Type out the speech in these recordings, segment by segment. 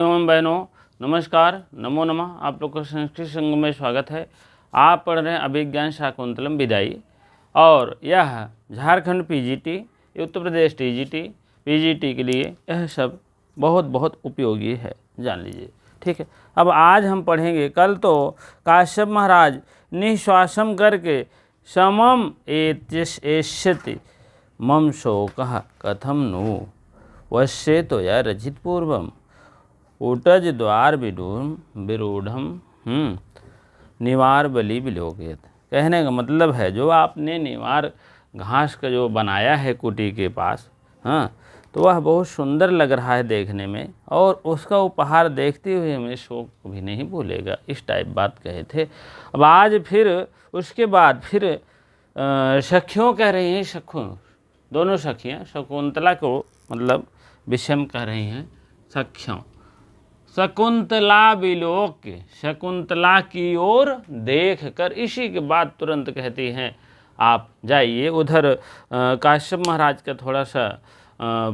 एवं बहनों नमस्कार, नमो नमः। आप लोग का संस्कृत संघ में स्वागत है। आप पढ़ रहे हैं अभिज्ञान शाकुंतलम विदाई और यह Jharkhand PGT, Uttar Pradesh TGT, PGT के लिए यह सब बहुत बहुत उपयोगी है, जान लीजिए। ठीक है, अब आज हम पढ़ेंगे। कल तो काश्यप महाराज निश्वासम करके समम एष्यति मम शोकः कथम नु वश्ये तो या रचित पूर्वम ऊटज द्वार विरूढ़ निवार बलि विलोकित। कहने का मतलब है जो आपने निवार घास का जो बनाया है कुटी के पास, हाँ, तो वह बहुत सुंदर लग रहा है देखने में, और उसका उपहार देखते हुए हमें शोक भी नहीं भूलेगा, इस टाइप बात कहे थे। अब आज फिर उसके बाद फिर सखियों कह रही हैं, दोनों सखियाँ शकुंतला को मतलब विषम कह रही हैं सखियों। शकुंतला विलोक, शकुंतला की ओर देख कर इसी के बाद तुरंत कहती हैं आप जाइए उधर। काश्यप महाराज का थोड़ा सा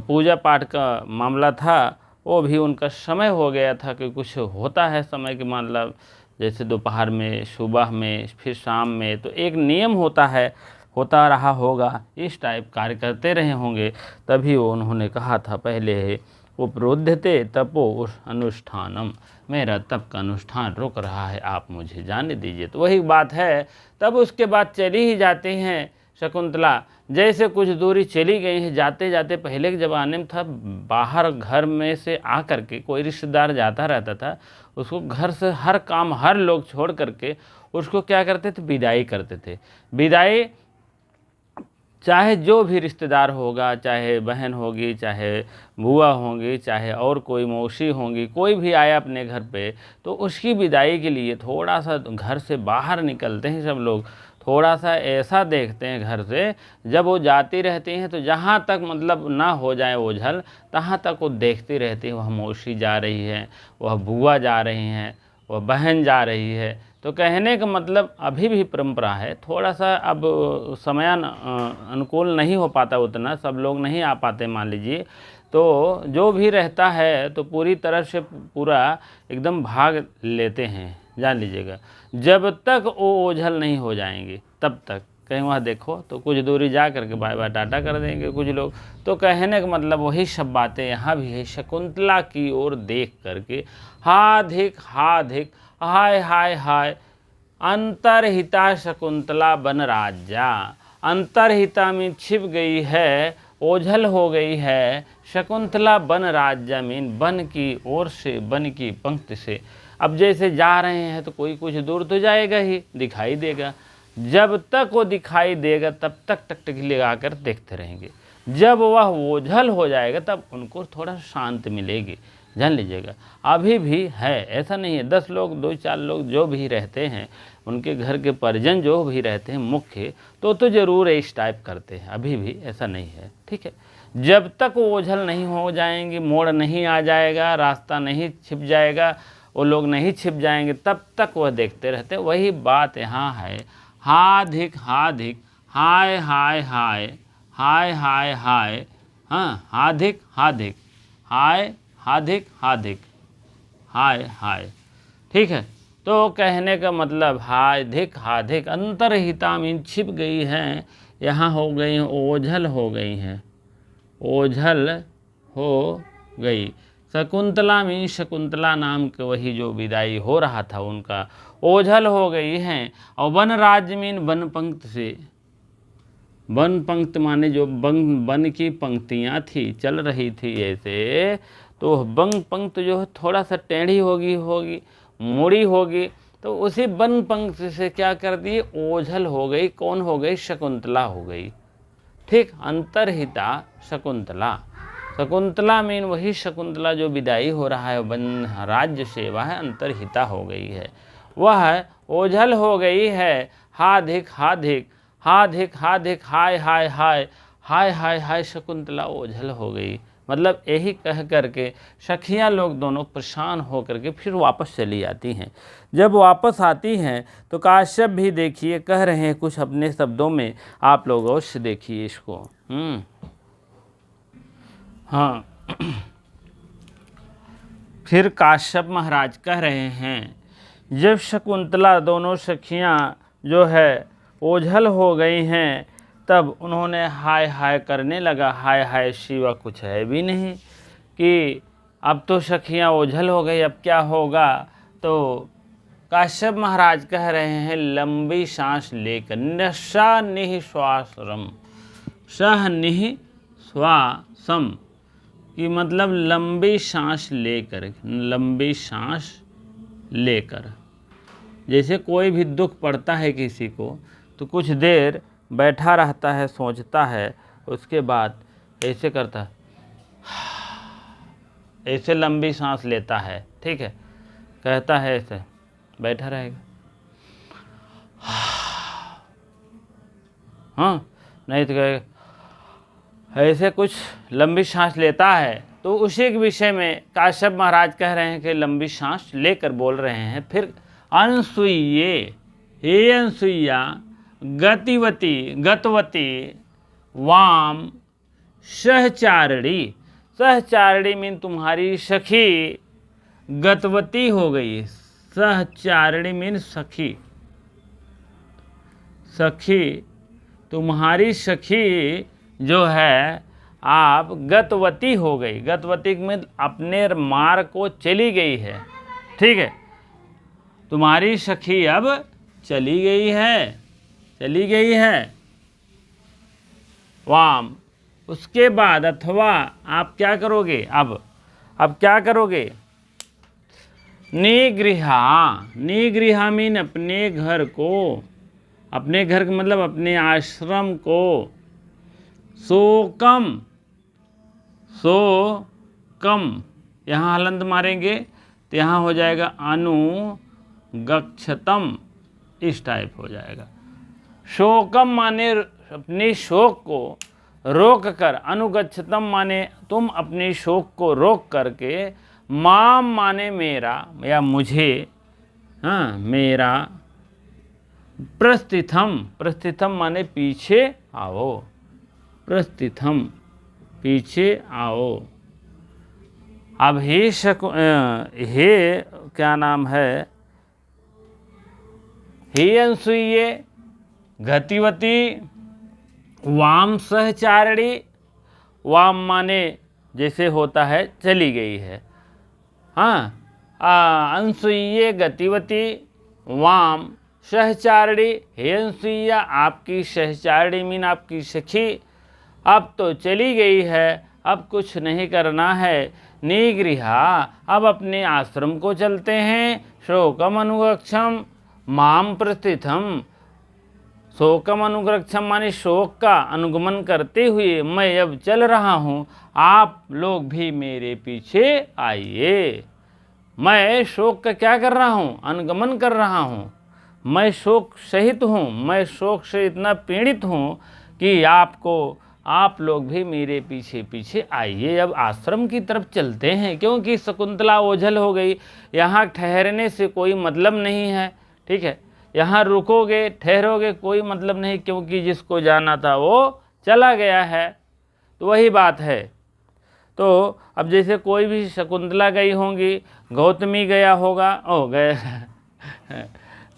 पूजा पाठ का मामला था, वो भी उनका समय हो गया था कि कुछ होता है समय के मतलब, जैसे दोपहर में, सुबह में, फिर शाम में, तो एक नियम होता है, होता रहा होगा, इस टाइप कार्य करते रहे होंगे, तभी वो उन्होंने कहा था पहले उपरोध्यते तपो अनुष्ठानम, मेरा तप का अनुष्ठान रुक रहा है, आप मुझे जाने दीजिए। तो वही बात है। तब उसके बाद चली ही जाती हैं शकुंतला। जैसे कुछ दूरी चली गई है, जाते जाते पहले के ज़माने में था, बाहर घर में से आ करके कोई रिश्तेदार जाता रहता था, उसको घर से हर काम हर लोग छोड़ करके उसको क्या करते थे, विदाई करते थे। विदाई चाहे जो भी रिश्तेदार होगा, चाहे बहन होगी, चाहे बुआ होंगी, चाहे और कोई मौसी होंगी, कोई भी आया अपने घर पे, तो उसकी विदाई के लिए थोड़ा सा घर से बाहर निकलते हैं सब लोग, थोड़ा सा ऐसा देखते हैं घर से, जब वो जाती रहती हैं तो जहाँ तक मतलब ना हो जाए ओझल, तहाँ तक वो देखती रहती है। वह मौसी जा रही है, वह बुआ जा रही हैं, वह बहन जा रही है। तो कहने का मतलब अभी भी परंपरा है, थोड़ा सा अब समय अनुकूल नहीं हो पाता, उतना सब लोग नहीं आ पाते मान लीजिए, तो जो भी रहता है तो पूरी तरह से पूरा एकदम भाग लेते हैं, जान लीजिएगा। जब तक वो ओझल नहीं हो जाएंगे तब तक, कहीं वहाँ देखो तो कुछ दूरी जा करके बाय बाय टाटा कर देंगे कुछ लोग। तो कहने का मतलब वही सब बातें यहाँ भी है। शकुंतला की ओर देख करके हाधिक हाय हाय हाय, अंतरहिता शकुंतला बन राज्या, अंतरहिता में छिप गई है, ओझल हो गई है शकुंतला बन राज्य में, बन की ओर से, बन की पंक्ति से। अब जैसे जा रहे हैं तो कोई कुछ दूर तो जाएगा ही, दिखाई देगा, जब तक वो दिखाई देगा तब तक टकटकी लगा कर देखते रहेंगे। जब वह ओझल हो जाएगा तब उनको थोड़ा शांति मिलेगी, जान लीजिएगा। अभी भी है, ऐसा नहीं है 10 लोग 2-4 लोग जो भी रहते हैं, उनके घर के परिजन जो भी रहते हैं मुख्य, तो ज़रूर इस टाइप करते हैं, अभी भी ऐसा नहीं है। ठीक है, जब तक वो ओझल नहीं हो जाएंगे, मोड़ नहीं आ जाएगा, रास्ता नहीं छिप जाएगा, वो लोग नहीं छिप जाएंगे, तब तक वह देखते रहते हैं। वही बात यहाँ है, हाधिक हाधिक हाय हाय हाय हाय हाय हाय, हाँ, हाधिक हाधिक हाय हाधिक हाधिक हाय हाय। ठीक है, तो कहने का मतलब हाधिक हाधिक, अंतरहिता में छिप गई हैं, यहाँ हो गई हैं, ओझल हो गई हैं, ओझल हो गई। शकुंतला में शकुंतला नाम के वही जो विदाई हो रहा था उनका, ओझल हो गई हैं। और वन राज्य में वन पंक्ति से, वन पंक्ति माने जो वन की पंक्तियाँ थी, चल रही थी ऐसे, तो वन पंक्ति जो है थोड़ा सा टेढ़ी होगी मोड़ी होगी, तो उसी वन पंक्ति से क्या कर दी, ओझल हो गई। कौन हो गई, शकुंतला हो गई। ठीक, अंतरहिता शकुंतला, शकुंतला में वही शकुंतला जो विदाई हो रहा है वन राज्य से, वह अंतरहिता हो गई है, वह ओझल हो गई है। हाधिक हाधिक हाधिक हाधिक हाय हाय हाय हाय हाय हाय, शकुंतला ओझल हो गई। मतलब यही कह करके सखियाँ लोग दोनों परेशान हो करके फिर वापस चली आती हैं। जब वापस आती हैं तो काश्यप भी देखिए कह रहे हैं कुछ अपने शब्दों में, आप लोग अवश्य देखिए इसको। हाँ फिर काश्यप महाराज कह रहे हैं, जब शकुंतला दोनों सखियां जो है ओझल हो गई हैं, तब उन्होंने हाय हाय करने लगा। हाय हाय शिवा कुछ है भी नहीं कि अब तो सखियां ओझल हो गई, अब क्या होगा। तो काश्यप महाराज कह रहे हैं, लंबी सांस लेकर, नशा निःश्वासम, सह निःश्वासम कि मतलब लंबी सांस लेकर, लंबी सांस लेकर। जैसे कोई भी दुख पड़ता है किसी को तो कुछ देर बैठा रहता है, सोचता है, उसके बाद ऐसे करता है, ऐसे लंबी सांस लेता है, ठीक है, कहता है ऐसे, बैठा रहेगा, हाँ, नहीं तो कहेगा ऐसे कुछ लंबी सांस लेता है। तो उसी के विषय में काश्यप महाराज कह रहे हैं कि लंबी सांस लेकर बोल रहे हैं। फिर अनसुइये, हे अनसुईया, गतिवती गतवती वाम सहचारिणी, सहचारिणी मीन तुम्हारी सखी गतवती हो गई। सहचारिणी मीन सखी, सखी तुम्हारी सखी जो है आप गतवती हो गई। गतवती में अपने मार्ग को चली गई है, ठीक है, तुम्हारी सखी अब चली गई है, चली गई है। वाम, उसके बाद अथवा आप क्या करोगे, अब क्या करोगे, निगृहा, निगृहा मीन अपने घर को, अपने घर का मतलब अपने आश्रम को, शोकम, शोकम यहाँ हलंत मारेंगे तो यहाँ हो जाएगा अनुगक्षतम, इस टाइप हो जाएगा। शोकम माने अपने शोक को रोक कर, अनुगच्छतम माने तुम अपने शोक को रोक करके, माम माने मेरा या मुझे, हाँ मेरा, प्रस्थितम, प्रस्थितम माने पीछे आओ, प्रस्थितम पीछे आओ। अब हे हे क्या नाम है, हे अनसुइये, गतिवती, वाम सहचारिणी, वाम माने जैसे होता है चली गई है, हाँ, अनसुइये गतिवती, वाम सहचारिणी, हे अनसुईया आपकी सहचारिणी मीन आपकी सखी अब तो चली गई है, अब कुछ नहीं करना है। निगृहा, अब अपने आश्रम को चलते हैं। शोकम अनुगक्षम माम प्रस्थितम, शोकम अनुगक्षम माने शोक का अनुगमन करते हुए मैं अब चल रहा हूँ, आप लोग भी मेरे पीछे आइए। मैं शोक का क्या कर रहा हूँ, अनुगमन कर रहा हूँ, मैं शोक सहित हूँ, मैं शोक से इतना पीड़ित हूँ कि आप लोग भी मेरे पीछे पीछे आइए। अब आश्रम की तरफ चलते हैं, क्योंकि शकुंतला ओझल हो गई, यहाँ ठहरने से कोई मतलब नहीं है, ठीक है, यहाँ रुकोगे ठहरोगे कोई मतलब नहीं, क्योंकि जिसको जाना था वो चला गया है। तो वही बात है। तो अब जैसे कोई भी शकुंतला गई होंगी, गौतमी गया होगा, ओ गए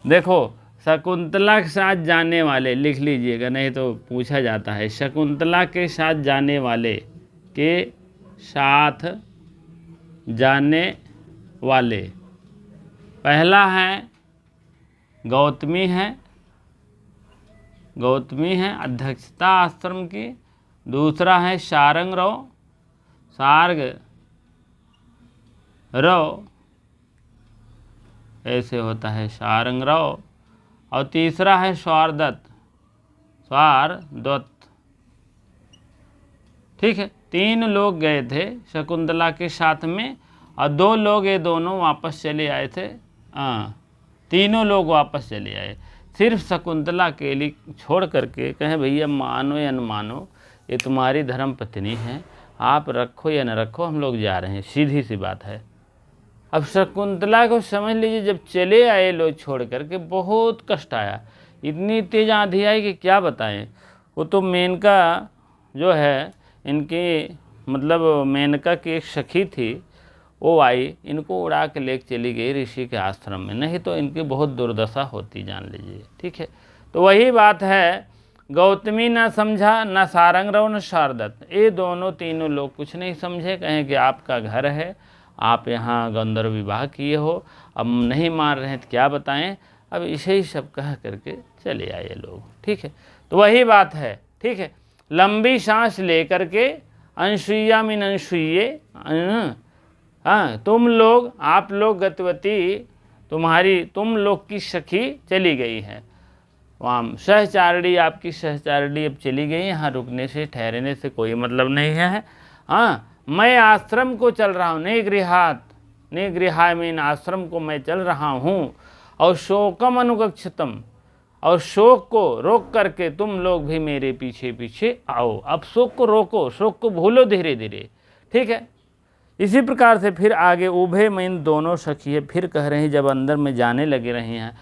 देखो शकुंतला के साथ जाने वाले, लिख लीजिएगा नहीं तो पूछा जाता है, शकुंतला के साथ जाने वाले, के साथ जाने वाले, पहला है गौतमी है, गौतमी है अध्यक्षता आश्रम की, दूसरा है सारंग रव, सार्ग रव ऐसे होता है सारंग रव, और तीसरा है स्वारदत्त, स्वारदत्त, ठीक है। 3 लोग गए थे शकुंतला के साथ में, और 2 लोग ये दोनों वापस चले आए थे, तीनों लोग वापस चले आए, सिर्फ शकुंतला के लिए छोड़ करके कहें भैया मानो या न मानो ये तुम्हारी धर्म पत्नी है, आप रखो या न रखो, हम लोग जा रहे हैं, सीधी सी बात है। अब शकुंतला को समझ लीजिए जब चले आए लोग छोड़ करके बहुत कष्ट आया, इतनी तेज आंधी आई कि क्या बताएं। वो तो मेनका जो है इनकी मतलब मेनका की एक सखी थी, वो आई, इनको उड़ा के लेके चली गई ऋषि के आश्रम में, नहीं तो इनकी बहुत दुर्दशा होती, जान लीजिए। ठीक है, तो वही बात है, गौतमी न समझा, न सारंगरव न शारदत्त, ये दोनों तीनों लोग कुछ नहीं समझे। कहें कि आपका घर है, आप यहाँ गंधर्व विवाह किए हो, अब नहीं मार रहे हैं तो क्या बताएं। अब इसे ही सब कह करके चले आए लोग। ठीक है, तो वही बात है। ठीक है, लंबी सांस लेकर के अनसुईया मीन अनसुईये, हाँ, तुम लोग, आप लोग गतवती, तुम लोग की सखी चली गई है वहाँ, सहचारिणी आपकी सहचारिणी अब चली गई। यहाँ रुकने से ठहरने से कोई मतलब नहीं है। हाँ, मैं आश्रम को चल रहा हूँ, निगृहाय मीन आश्रम को मैं चल रहा हूँ। और शोकम अनुगक्षतम, और शोक को रोक करके तुम लोग भी मेरे पीछे पीछे आओ। अब शोक को रोको, शोक को भूलो धीरे धीरे। ठीक है, इसी प्रकार से फिर आगे उभे मीन दोनों सखिए फिर कह रहे हैं, जब अंदर में जाने लगे रही हैं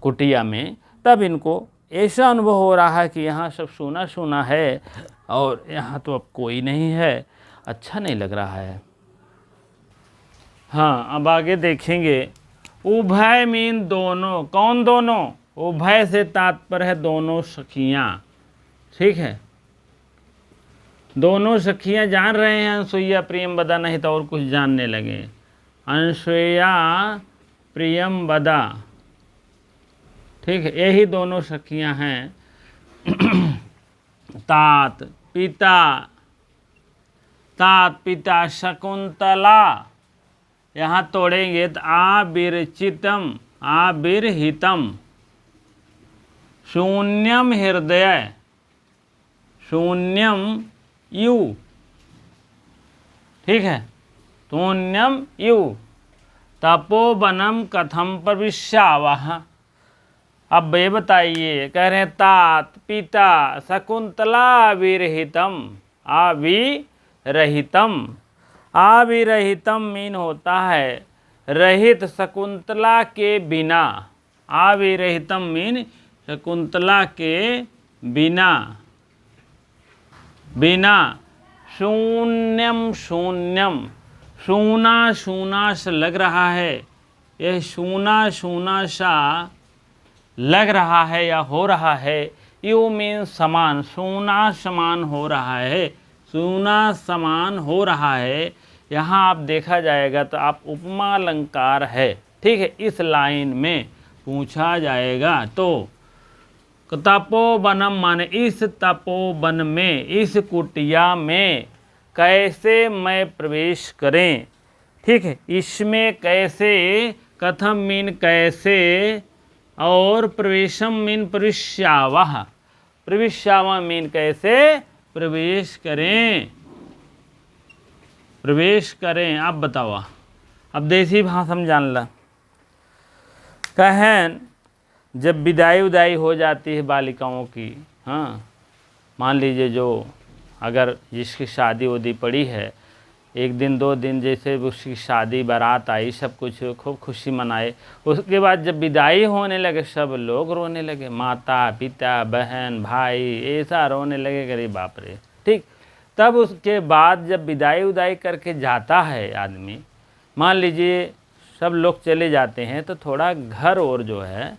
कुटिया में, तब इनको ऐसा अनुभव हो रहा है कि यहाँ सब सूना सूना है और यहाँ तो अब कोई नहीं है, अच्छा नहीं लग रहा है। हाँ, अब आगे देखेंगे, उभय मीन दोनों, कौन दोनों? उभय से तात्पर्य है दोनों सखियाँ। ठीक है, दोनों सखियाँ जान रहे हैं अनसुईया प्रियंवदा, नहीं तो और कुछ जानने लगे। अनसुईया प्रियंवदा, ठीक है, यही दोनों सखियाँ हैं। तात पिता शकुंतला, यहाँ तोड़ेंगे तो आबिरहितम शून्यम हृदय, शून्यम यू, ठीक है, शून्यम यू तपोवनम कथम प्रविश्यावः। अब ये बताइए, कह रहे हैं तात पिता शकुंतला विरहितम, आविरहितम मीन होता है रहित, शकुंतला के बिना। आविरहितम मीन शकुंतला के बिना, शून्यम, शूना शूना सा लग रहा है, यह शूना शूना सा लग रहा है या हो रहा है। यू मीन समान, शूना समान हो रहा है, शूना समान हो रहा है। यहाँ आप देखा जाएगा तो आप उपमा अलंकार है। ठीक है, इस लाइन में पूछा जाएगा तो तपोवनम माने इस तपोवन में, इस कुटिया में कैसे मैं प्रवेश करें। ठीक है, इसमें कैसे, कथम मीन कैसे, और प्रवेशम मीन प्रविश्यावः, प्रविश्यावः मीन कैसे प्रवेश करें। आप बताओ, अब देसी भाषा में जान ला। कहें जब विदाई उदाई हो जाती है बालिकाओं की, हाँ, मान लीजिए जो अगर जिसकी शादी उदी पड़ी है, एक दिन 2 दिन जैसे उसकी शादी बारात आई, सब कुछ खूब खुशी मनाए, उसके बाद जब विदाई होने लगे सब लोग रोने लगे, माता पिता बहन भाई ऐसा रोने लगे, गरीब बाप रे। ठीक, तब उसके बाद जब विदाई उदाई करके जाता है आदमी, मान लीजिए सब लोग चले जाते हैं तो थोड़ा घर और जो है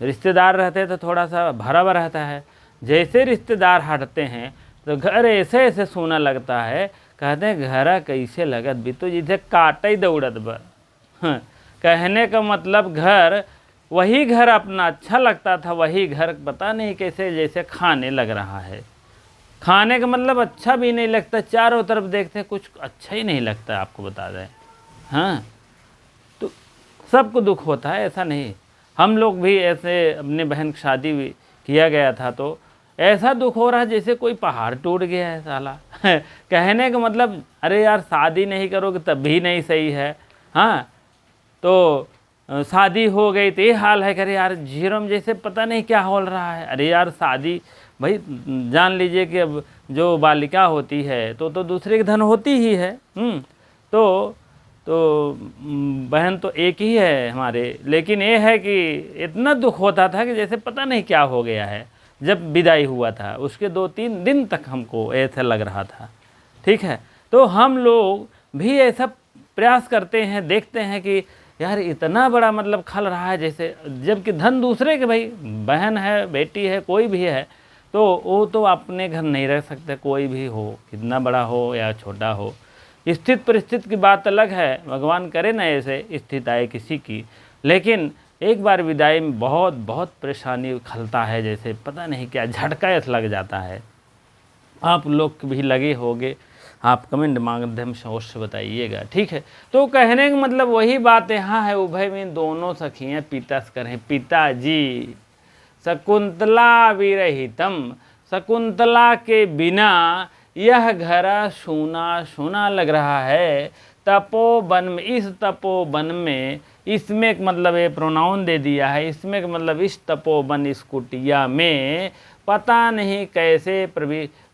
रिश्तेदार रहते हैं तो थोड़ा सा भरा हुआ रहता है। जैसे रिश्तेदार हटते हैं तो घर ऐसे ऐसे सोना लगता है, कहते हैं घर कैसे लगत भी तो जिसे काट ही दौड़त बा। कहने का मतलब घर, वही घर अपना अच्छा लगता था, वही घर पता नहीं कैसे जैसे खाने लग रहा है। खाने का मतलब अच्छा भी नहीं लगता, चारों तरफ देखते कुछ अच्छा ही नहीं लगता, आपको बता दें। हाँ, तो सबको दुख होता है, ऐसा नहीं। हम लोग भी ऐसे, अपने बहन की शादी भी किया गया था तो ऐसा दुख हो रहा है जैसे कोई पहाड़ टूट गया है साला। कहने का मतलब अरे यार शादी नहीं करोगे तब भी नहीं सही है। हाँ, तो शादी हो गई तो ये हाल है, करे यार जीरो में जैसे पता नहीं क्या हो रहा है। अरे यार शादी, भाई जान लीजिए कि अब जो बालिका होती है तो दूसरे की धन होती ही है। तो बहन तो एक ही है हमारे, लेकिन ये है कि इतना दुख होता था कि जैसे पता नहीं क्या हो गया है। जब विदाई हुआ था उसके 2-3 दिन तक हमको ऐसा लग रहा था। ठीक है, तो हम लोग भी ऐसा प्रयास करते हैं, देखते हैं कि यार इतना बड़ा मतलब खल रहा है जैसे, जबकि धन दूसरे के, भाई बहन है, बेटी है, कोई भी है, तो वो तो अपने घर नहीं रह सकते, कोई भी हो, कितना बड़ा हो या छोटा हो। स्थित परिस्थिति की बात अलग है, भगवान करे ना ऐसे स्थिति आए किसी की, लेकिन एक बार विदाई में बहुत बहुत परेशानी खलता है, जैसे पता नहीं क्या झटका ऐसा लग जाता है। आप लोग भी लगे होंगे, आप कमेंट माध्यम से अवश्य बताइएगा, ठीक है। तो कहने का मतलब वही बात यहाँ है, उभय में दोनों सखियाँ पिता करें, पिताजी शकुंतला विरहितम, शकुंतला के बिना यह घर सूना सूना लग रहा है। तपोवन में, इस तपोवन में, इसमें एक मतलब ये प्रोनाउन दे दिया है, इसमें एक मतलब इस तपोवन, इस कुटिया में पता नहीं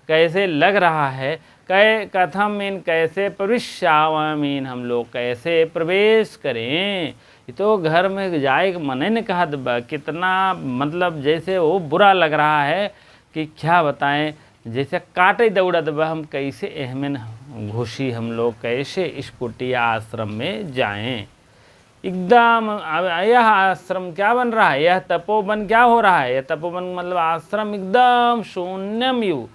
कैसे लग रहा है, कथम मीन कैसे प्रविश्यामीन, हम लोग कैसे प्रवेश करें। तो घर में जाए मने ने कहा कितना मतलब जैसे वो बुरा लग रहा है कि क्या बताएं, जैसे काटे दौड़ा दबा, हम कैसे अहमन घुसी, हम लोग कैसे इस कुटिया आश्रम में जाएं। एकदम यह आश्रम क्या बन रहा है, यह तपोवन क्या हो रहा है, यह तपोवन मतलब आश्रम एकदम शून्यम यू,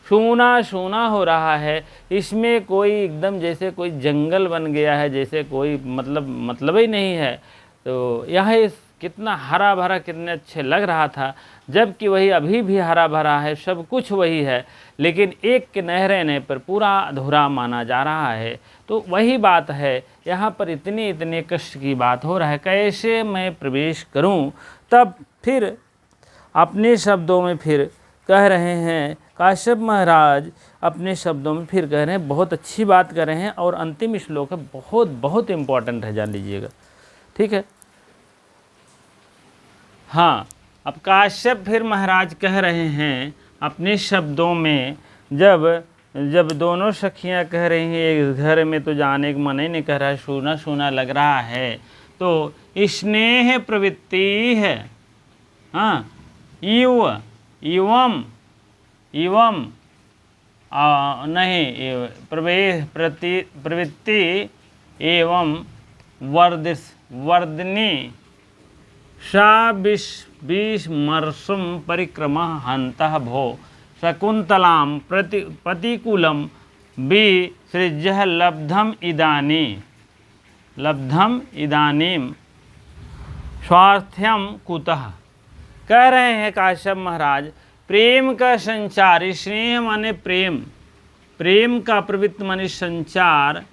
सूना सूना हो रहा है। इसमें कोई एकदम जैसे कोई जंगल बन गया है, जैसे कोई मतलब ही नहीं है। तो यह कितना हरा भरा, कितने अच्छे लग रहा था, जबकि वही अभी भी हरा भरा है, सब कुछ वही है, लेकिन एक के न रहने पर पूरा अधूरा माना जा रहा है। तो वही बात है, यहाँ पर इतने कष्ट की बात हो रहा है, कैसे मैं प्रवेश करूँ। तब फिर अपने शब्दों में फिर कह रहे हैं, काश्यप महाराज अपने शब्दों में फिर कह रहे हैं, बहुत अच्छी बात कर रहे हैं, और अंतिम श्लोक है, बहुत बहुत इम्पोर्टेंट है, जान लीजिएगा, ठीक है। हाँ, अब काश्यप फिर महाराज कह रहे हैं अपने शब्दों में, जब दोनों सखियां कह रही हैं इस घर में तो जाने का मन ही नहीं कर रहा है, सूना सूना लग रहा है, तो स्नेह प्रवृत्ति है। हाँ, एवं नहीं, प्रवृत्ति एवं वर्धनी सा विस्मर्शुं परिक्रमा हन्तः भो शकुन्तलां प्रतिकूलं विसृज्य लब्धम इदानीं स्वास्थ्यम कुतः। कह रहे हैं काश्यप महाराज, प्रेम का संचार, स्नेह माने प्रेम, प्रेम का प्रवृत्ति माने संचार,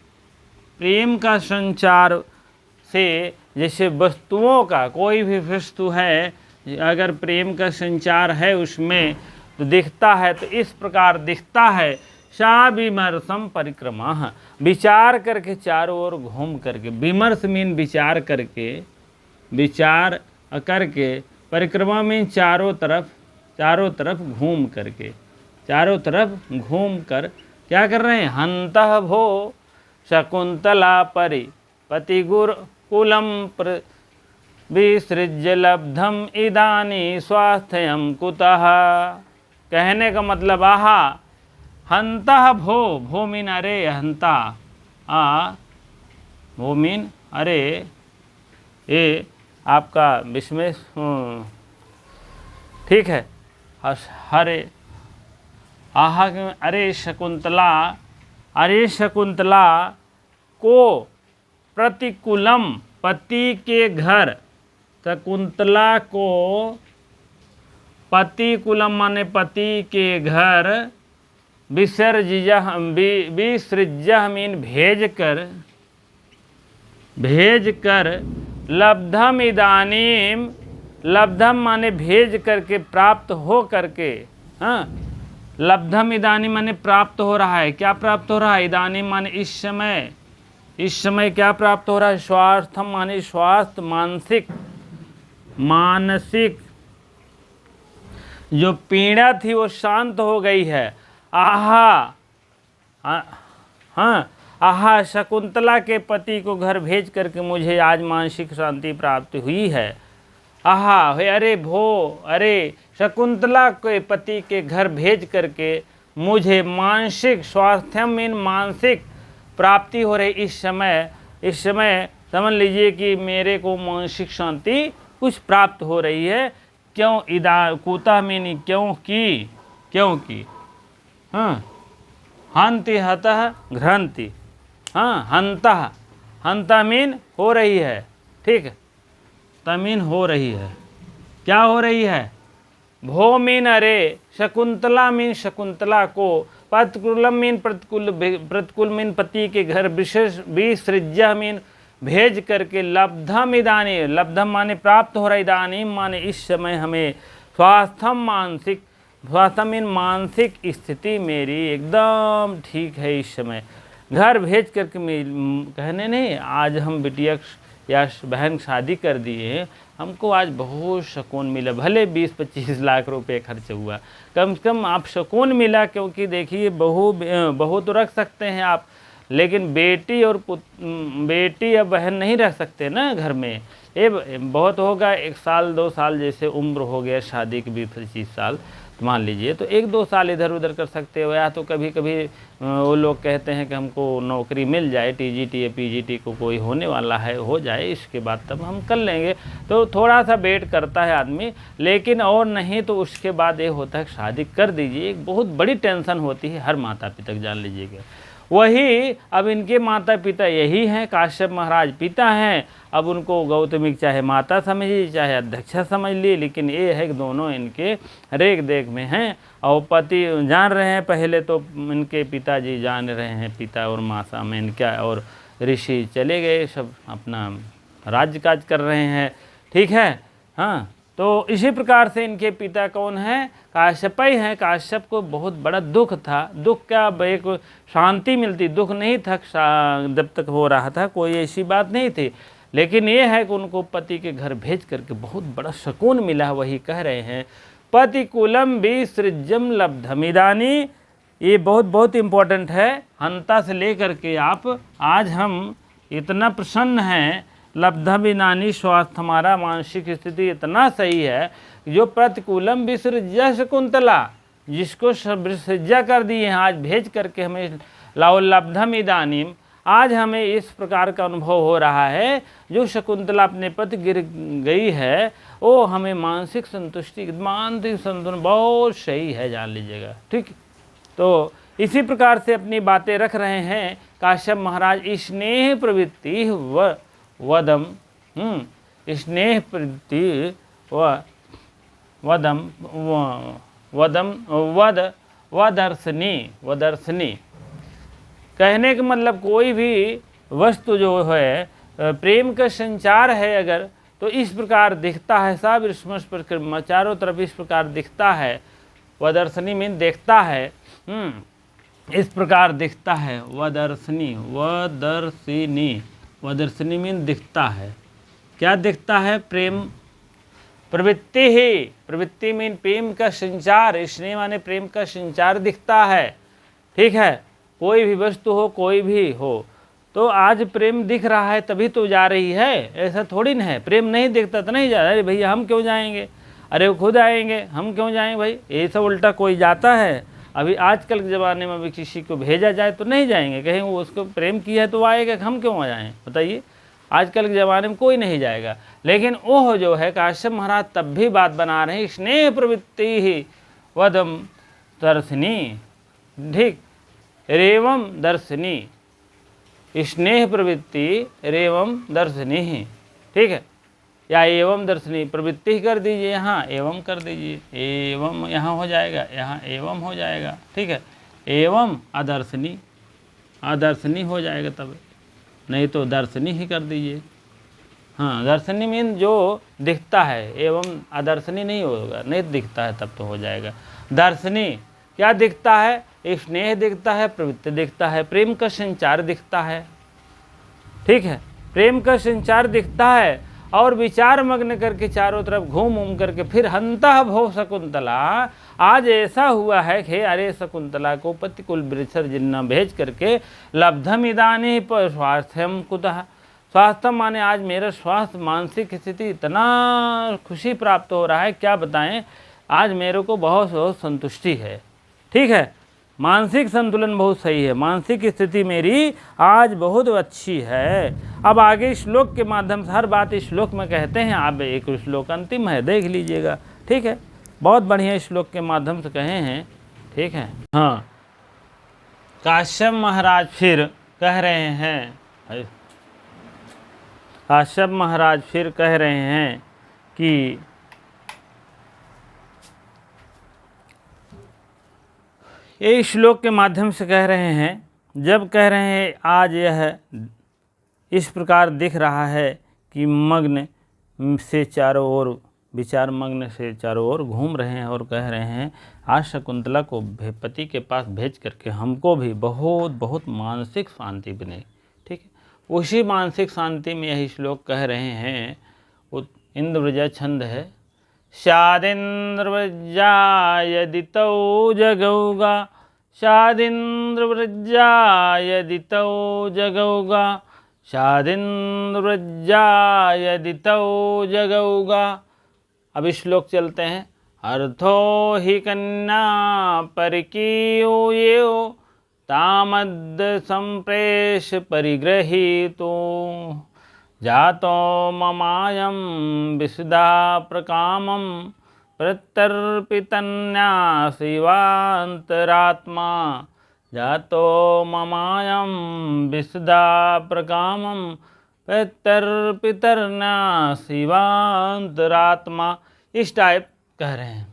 प्रेम का संचार से जैसे वस्तुओं का, कोई भी वस्तु है अगर प्रेम का संचार है उसमें तो दिखता है, तो इस प्रकार दिखता है। सा विमर्शम परिक्रमा, विचार करके चारों ओर घूम करके, विमर्श मीन विचार करके, विचार करके, परिक्रमा मीन चारों तरफ घूम करके, चारों तरफ घूम कर क्या कर रहे हैं, हंतः भो शकुंतला पतिगुरुकुलम विसृज्य लब्धम इदानी स्वास्थ्यम कुतः। कहने का मतलब आहा, हंतः भो मीन अरे, हंता भो मीन अरे, ये आपका विस्मय, ठीक है, हरे आहा, अरे शकुंतला को प्रतिकूलम, पति के घर, शकुंतला को प्रतिकूलम माने पति के घर, विसृज्य मीन भेज कर, लब्धम इदानीम, लब्धम माने भेज करके, प्राप्त हो करके, हाँ, लब्धम इदानीम माने प्राप्त हो रहा है। क्या प्राप्त हो रहा है, इदानीम माने इस समय, इस समय क्या प्राप्त हो रहा है, स्वास्थ्य माने स्वास्थ्य, मानसिक जो पीड़ा थी वो शांत हो गई है। आहा, हाँ, आहा, शकुंतला के पति को घर भेज करके मुझे आज मानसिक शांति प्राप्त हुई है। आहा, अरे भो, अरे शकुंतला के पति के घर भेज करके मुझे मानसिक स्वास्थ्य मीन मानसिक प्राप्ति हो रही इस समय। इस समय समझ लीजिए कि मेरे को मानसिक शांति कुछ प्राप्त हो रही है। क्यों? इदा कुतः मीनी क्योंकि हाँ हंति हतः घ्रंति, हाँ हंता मीन हो रही है, ठीक, तमीन हो रही है, क्या हो रही है? भो मीन अरे, शकुंतला मीन शकुंतला को, प्रतिकूलम मीन प्रतिकूल मीन पति के घर, विशेष विसृज्य मीन भेज करके, लब्धम इदानी, लब्धम माने प्राप्त हो रहा, इदानी माने इस समय हमें, स्वास्थ्य मीन मानसिक स्थिति मेरी एकदम ठीक है इस समय। घर भेज करके कहने नहीं, आज हम बिटिया या बहन शादी कर दिए, हमको आज बहुत सुकून मिला, भले 20-25 लाख रुपए खर्च हुआ, कम से कम आप सुकून मिला। क्योंकि देखिए बहू तो रख सकते हैं आप, लेकिन बेटी या बहन नहीं रख सकते ना घर में। ये बहुत होगा 1 साल 2 साल जैसे उम्र हो गया शादी की 20-25 साल, तो मान लीजिए तो 1-2 साल इधर उधर कर सकते हो। या तो कभी कभी वो लोग कहते हैं कि हमको नौकरी मिल जाए, टीजीटी या पीजीटी को कोई होने वाला है, हो जाए, इसके बाद तब हम कर लेंगे। तो थोड़ा सा वेट करता है आदमी, लेकिन और नहीं तो उसके बाद ये होता है शादी कर दीजिए। एक बहुत बड़ी टेंशन होती है हर माता पिता को, जान लीजिएगा। वही अब इनके माता पिता यही हैं, काश्यप महाराज पिता हैं। अब उनको गौतमी चाहे माता समझिए चाहे अध्यक्षा समझ ली, लेकिन ये है कि दोनों इनके रेख देख में हैं। और पति जान रहे हैं, पहले तो इनके पिताजी जान रहे हैं, पिता और माता में इनका, और ऋषि चले गए, सब अपना राज्य काज कर रहे हैं, ठीक है। हाँ, तो इसी प्रकार से इनके पिता कौन हैं? काश्यप ही हैं। काश्यप को बहुत बड़ा दुख था। दुख क्या, एक शांति मिलती, दुख नहीं था जब तक हो रहा था, कोई ऐसी बात नहीं थी। लेकिन ये है कि उनको पति के घर भेज करके बहुत बड़ा सुकून मिला। वही कह रहे हैं, पतिकुलम विसृज्यम लब्धमिदानी। ये बहुत इम्पोर्टेंट है। हंता से लेकर के आप आज हम इतना प्रसन्न हैं, लब्धमिदानी, स्वास्थ्य हमारा मानसिक स्थिति इतना सही है, जो प्रतिकूलम विसृज्य शकुंतला, जिसको विसृज्य कर दिए हैं, आज भेज करके हमें लाओ लब्धम इदानीम, आज हमें इस प्रकार का अनुभव हो रहा है। जो शकुंतला अपने पति गिर गई है, वो हमें मानसिक संतुष्टि, मानसिक संतुलन बहुत सही है, जान लीजिएगा, ठीक। तो इसी प्रकार से अपनी बातें रख रहे हैं काश्यप महाराज। स्नेह प्रवृत्ति वदम, स्नेह प्रवृत्ति वदर्शनी। कहने का मतलब कोई भी वस्तु जो है प्रेम का संचार है अगर, तो इस प्रकार दिखता है, सब परिक्रमा चारों तरफ इस प्रकार दिखता है। वदर्शनी मीन देखता है, इस प्रकार दिखता है। वदर्शनी मीन दिखता है। क्या दिखता है? प्रेम प्रवृत्ति ही, प्रवृत्ति मीन प्रेम का संचार, स्नेह माने प्रेम का संचार दिखता है, ठीक है। कोई भी वस्तु हो, कोई भी हो, तो आज प्रेम दिख रहा है तभी तो जा रही है, ऐसा थोड़ी ना है। प्रेम नहीं दिखता तो नहीं जा रहा। अरे भैया हम क्यों जाएंगे, अरे वो खुद आएंगे, हम क्यों जाएंगे भाई? ये सब उल्टा कोई जाता है। अभी आजकल के ज़माने में अभी किसी को भेजा जाए तो नहीं जाएंगे, कहीं वो उसको प्रेम किया है तो आएगा, हम क्यों आ जाएँ बताइए? आजकल के ज़माने में कोई नहीं जाएगा। लेकिन वो जो है काश्यप महाराज तब भी बात बना रहे हैं, स्नेह प्रवृत्ति ही वदम दर्शनी, ठीक, रेवम दर्शनी, स्नेह प्रवृत्ति रेवम दर्शनी ही, ठीक है। या एवं दर्शनी प्रवृत्ति ही कर दीजिए, यहाँ एवं कर दीजिए, एवं यहाँ हो जाएगा, यहाँ एवं हो जाएगा, ठीक है। एवं अदर्शनी, अदर्शनी हो जाएगा तब, नहीं तो दर्शनी ही कर दीजिए। हाँ, दर्शनी मीन जो दिखता है, एवं अदर्शनी नहीं होगा, नहीं दिखता है तब तो हो जाएगा। दर्शनी क्या दिखता है? स्नेह दिखता है, प्रवृत्ति दिखता है, प्रेम का संचार दिखता है, ठीक है। प्रेम का संचार दिखता है और विचार मग्न करके चारों तरफ घूम करके फिर हंता भो शकुंतला। आज ऐसा हुआ है कि अरे शकुंतला को प्रतिकूल विसर्जन भेज करके लब्धम इदानी पर स्वास्थ्यम कुतः, स्वास्थ्य माने आज मेरा स्वास्थ्य मानसिक स्थिति इतना खुशी प्राप्त हो रहा है, क्या बताएं। आज मेरे को बहुत संतुष्टि है, ठीक है। मानसिक संतुलन बहुत सही है, मानसिक स्थिति मेरी आज बहुत अच्छी है। अब आगे श्लोक के माध्यम से हर बात इस श्लोक में कहते हैं। आप एक श्लोक अंतिम है, देख लीजिएगा, ठीक है। बहुत बढ़िया श्लोक के माध्यम से कहे हैं, ठीक है। हाँ, काश्यप महाराज फिर कह रहे हैं, काश्यप महाराज फिर कह रहे हैं कि ये श्लोक के माध्यम से कह रहे हैं, जब कह रहे हैं आज यह इस प्रकार दिख रहा है कि मग्न से चारों ओर विचार मग्न से चारों ओर घूम रहे हैं और कह रहे हैं आज शकुंतला को पति के पास भेज करके हमको भी बहुत बहुत मानसिक शांति बने, ठीक है। उसी मानसिक शांति में यही श्लोक कह रहे हैं। इंद्रव्रजा छंद है, स्यादिन्द्रव्रजा यदि तौ जगौगा, स्यादिन्द्रव्रजा यदि तौ जगौगा, स्यादिन्द्रव्रजा यदि तौ जगौगा। अब इस श्लोक चलते हैं। अर्थो हि कन्या परिकीयो तामद् संप्रेष परिगृहीतो, जातो ममायं विशदा प्रकामं प्रत्यर्पितन्यासीवान्तरात्मा, जातो ममायं विशदा प्रकामं प्रत्यर्पितन्यासीवान्तरात्मा। इस टाइप कह रहे हैं।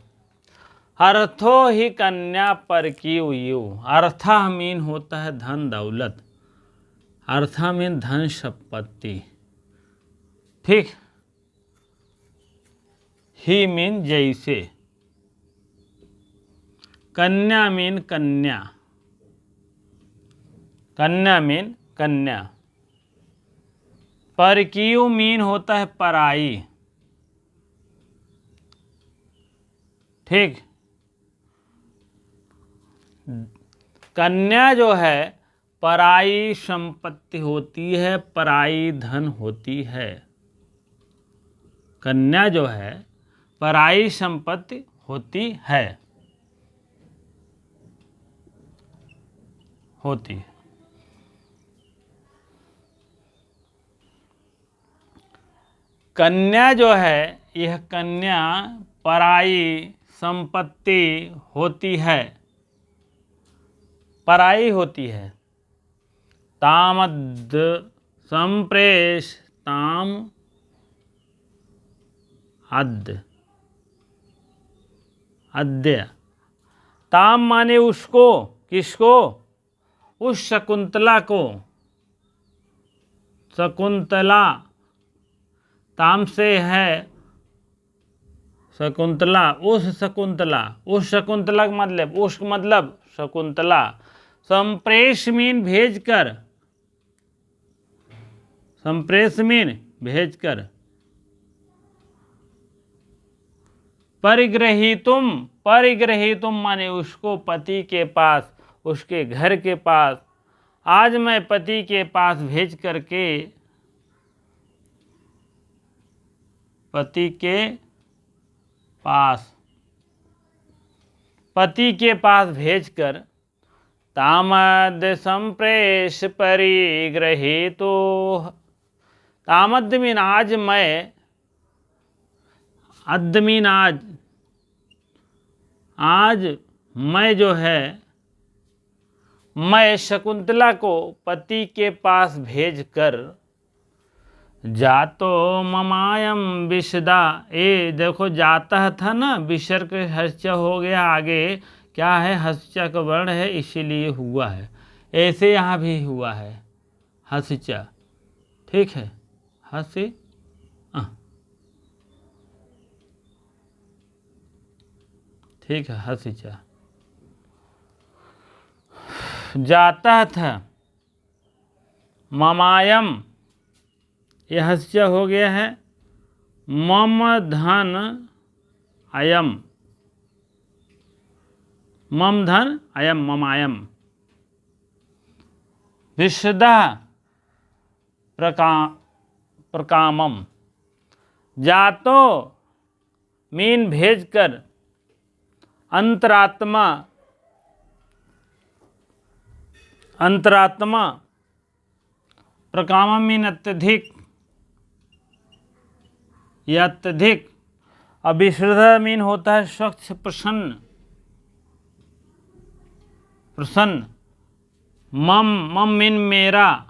अर्थो ही कन्या परकीयो, अर्था मीन होता है धन दौलत, अर्था मीन धन संपत्ति, ठीक। ही मीन जैसे, कन्या मीन कन्या, कन्या मीन कन्या, परकीयो मीन होता है पराई, ठीक। कन्या जो है पराई संपत्ति होती है, पराई धन होती है। कन्या जो है पराई संपत्ति होती है, होती है। कन्या जो है, यह कन्या पराई संपत्ति होती है, पराई होती है। तामद् संप्रेष, ताम अद्य, अद्य, ताम माने उसको, किसको? उस शकुंतला को, शकुंतला, ताम से है शकुंतला, उस शकुंतला, उस शकुंतला का मतलब, उस मतलब शकुंतला। संप्रेष मीन भेज कर, संप्रेष मीन भेज कर। परिग्रहीतुम, परिग्रहीतुम माने उसको पति के पास, उसके घर के पास। आज मैं पति के पास भेज करके, पति के पास, पति के पास भेजकर, तामद संप्रेष परिग्रहीतो, तामद मीन आज मैं, अद्य मीन आज, आज मैं जो है, मैं शकुंतला को पति के पास भेजकर, जातो ममायम विशदा, ए देखो जाता था ना, विसर्ग हस्य हो गया, आगे क्या है, हस्य का वर्ण है, इसीलिए हुआ है। ऐसे यहाँ भी हुआ है हस्य, ठीक है, हस्य, ठीक है, हस्य। जाता था, ममायम, यह हस्य हो गया है, मम धन अयम, मम धन अयम, ममायम, विशदा प्रकामम, जातो मीन भेजकर, अंतरात्मा, अंतरात्मा, प्रकामम मीन अत्यधिक या अत्यधिक, अभिश्रद्धा मीन होता है स्वच्छ प्रसन्न, प्रसन्न। मम, मम मीन मेरा,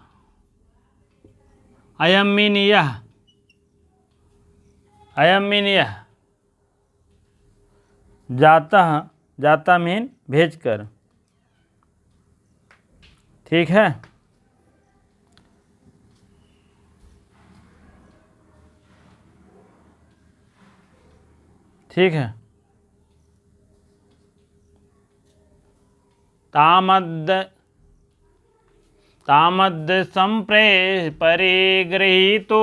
अयम मीन यह, अयम मीन यह, जाता, जाता मीन भेज कर, ठीक है। ठीक है। तामद्, तामद् संप्रेष परिगृहीतो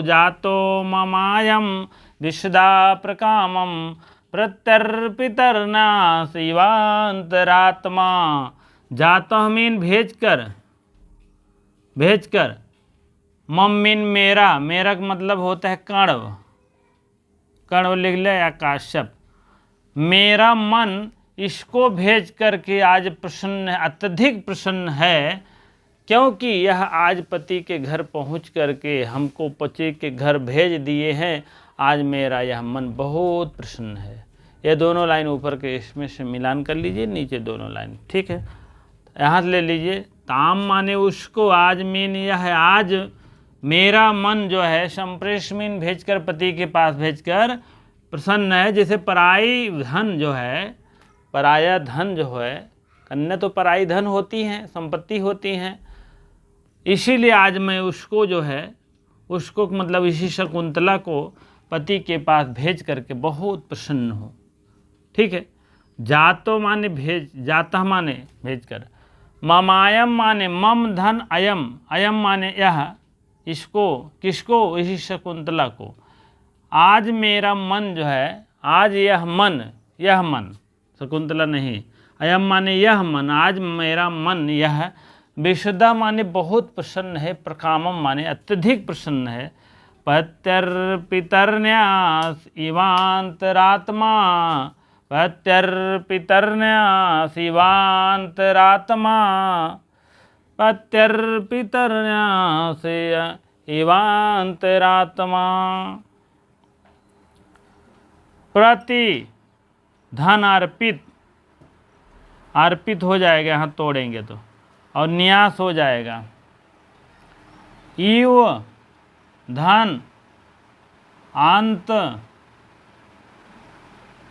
जातो ममायम विशदा प्रकामम प्रत्यर्पितर्ना शिवांतरात्मा। जातो मीन भेज कर, भेज कर। मम मीन मेरा, मेरा का मतलब होता है कण्व, कण्व लिख ले या काश्यप। मेरा मन इसको भेज करके आज प्रसन्न है, अत्यधिक प्रसन्न है, क्योंकि यह आज पति के घर पहुंच करके हमको पति के घर भेज दिए हैं। आज मेरा यह मन बहुत प्रसन्न है। ये दोनों लाइन ऊपर के इसमें से मिलान कर लीजिए, नीचे दोनों लाइन, ठीक है। यहाँ से ले लीजिए। ताम माने उसको, आज मीन यह है, आज मेरा मन जो है संप्रेष मीन भेजकर, पति के पास भेजकर प्रसन्न है। जैसे पराई धन जो है, पराया धन जो है, कन्या तो पराई धन होती हैं, संपत्ति होती हैं, इसीलिए आज मैं उसको जो है, उसको मतलब इसी शकुंतला को पति के पास भेज करके बहुत प्रसन्न हूँ, ठीक है। जातो माने भेज, जाता माने भेज कर। ममायम माने मम धन अयम, अयम माने यह, इसको, किसको, इसी शकुंतला को। आज मेरा मन जो है, आज यह मन, यह मन, शकुंतला नहीं, अयम माने यह मन, आज मेरा मन यह विशुद्धा माने बहुत प्रसन्न है, प्रकामम माने अत्यधिक प्रसन्न है। पत्यर्पितर्न्यास इवांतरात्मा, पत्यर्पितर्न्यास इवांतरात्मा, पत्यर्पितर्न्यास इवांतरात्मा। प्रति धन अर्पित, अर्पित हो जाएगा, यहाँ तोड़ेंगे तो, और न्यास हो जाएगा। इव धन अंत,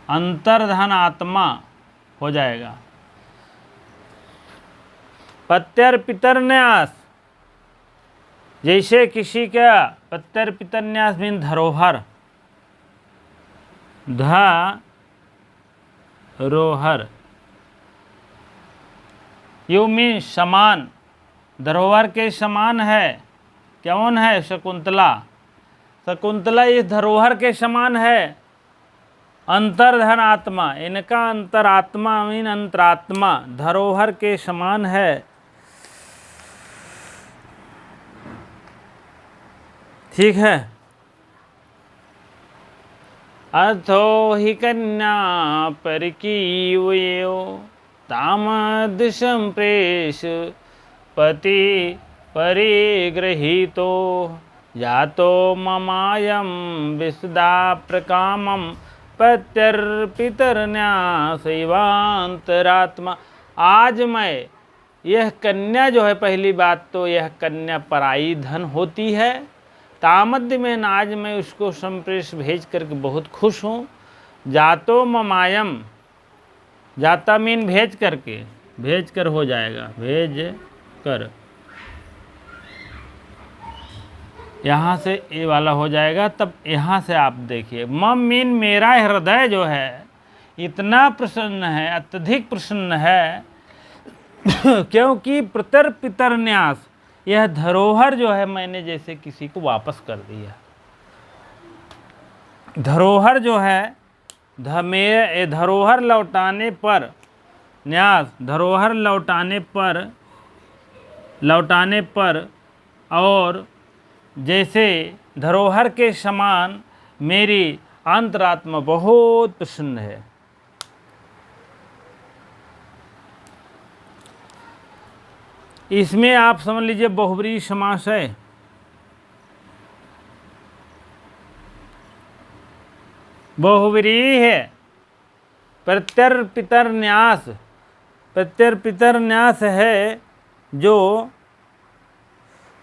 अंतर्धन आत्मा हो जाएगा। पत्यर्पितर्न्यास, जैसे किसी का पत्यर्पितर्न्यास मीन धरोहर, धरोहर, यू मीन समान, धरोहर के समान है। कौन है? शकुंतला। शकुंतला इस धरोहर के समान है। अंतर्धन आत्मा, इनका अंतरात्मा मीन अंतरात्मा धरोहर के समान है। ठीक है। अथो हि कन्या परिकीवयो तामदृशं प्रेष पति परिगृहीतो जातो ममायं विशदा प्रकामं पत्यर्पितर्न्यासैवांतरात्मा। आज मैं, यह कन्या जो है, पहली बात तो यह कन्या पराई धन होती है। तामद्य में आज मैं उसको संप्रेष भेज करके बहुत खुश हूँ। जातो ममायम, जाता मीन भेज करके, भेज कर हो जाएगा, भेज कर, यहाँ से ये वाला हो जाएगा। तब यहाँ से आप देखिए, मम मीन मेरा हृदय जो है इतना प्रसन्न है, अत्यधिक प्रसन्न है क्योंकि पितर्न्यास, यह धरोहर जो है मैंने जैसे किसी को वापस कर दिया। धरोहर जो है, मेरे धरोहर लौटाने पर, न्यास धरोहर लौटाने पर और जैसे धरोहर के समान मेरी अंतरात्मा बहुत प्रसन्न है। इसमें आप समझ लीजिए बहुब्रीहि समास है। बहुब्रीहि है। प्रत्यर्पितर्न्यास, प्रत्यर्पितर्न्यास है जो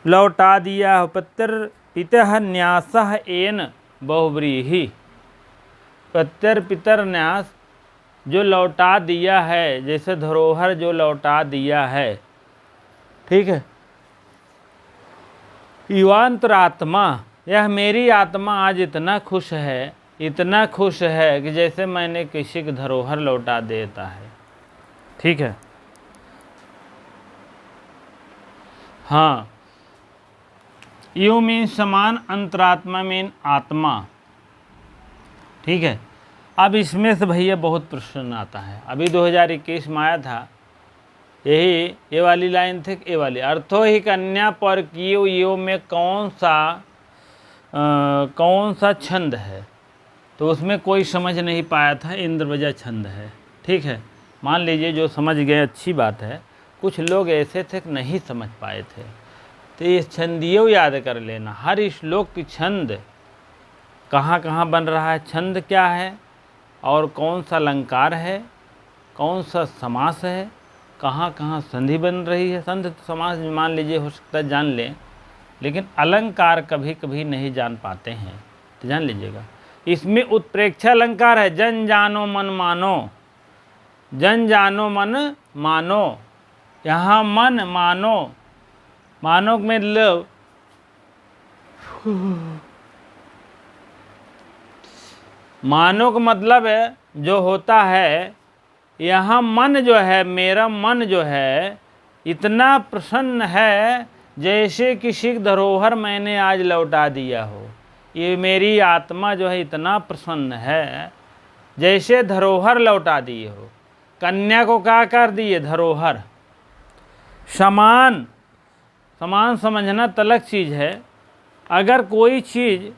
लौटा दिया हो। प्रत्यर्पितः न्यासः येन बहुब्रीहि। प्रत्यर्पितर्न्यास जो लौटा दिया है, जैसे धरोहर जो लौटा दिया है, ठीक है। युवांतरात्मा, यह मेरी आत्मा आज इतना खुश है, इतना खुश है कि जैसे मैंने किसी की धरोहर लौटा देता है, ठीक है। हाँ, यू मीन समान, अंतरात्मा मीन आत्मा, ठीक है। अब इसमें से भैया बहुत प्रश्न आता है। अभी 2021 में आया था, यही ये वाली लाइन थी, ये वाली, अर्थो ही कन्या पर कियो यो में कौन सा छंद है। तो उसमें कोई समझ नहीं पाया था, इंद्रवजा छंद है, ठीक है। मान लीजिए जो समझ गए अच्छी बात है, कुछ लोग ऐसे थे कि नहीं समझ पाए थे, तो ये छंदियों याद कर लेना। हर श्लोक की छंद कहाँ कहाँ बन रहा है, छंद क्या है और कौन सा अलंकार है, कौन सा समास है, कहाँ कहाँ संधि बन रही है। संधि तो समास मान लीजिए हो सकता है जान लें, लेकिन अलंकार कभी कभी नहीं जान पाते हैं, तो जान लीजिएगा। इसमें उत्प्रेक्षा अलंकार है, जन जानो मन मानो, जन जानो मन मानो। यहाँ मन मानो, मानो में मतलब मानो का मतलब है जो होता है। यहाँ मन जो है, मेरा मन जो है इतना प्रसन्न है जैसे किसी धरोहर मैंने आज लौटा दिया हो। ये मेरी आत्मा जो है इतना प्रसन्न है जैसे धरोहर लौटा दिए हो। कन्या को क्या कर दिए, धरोहर। समान, समान समझना तलक चीज़ है। अगर कोई चीज़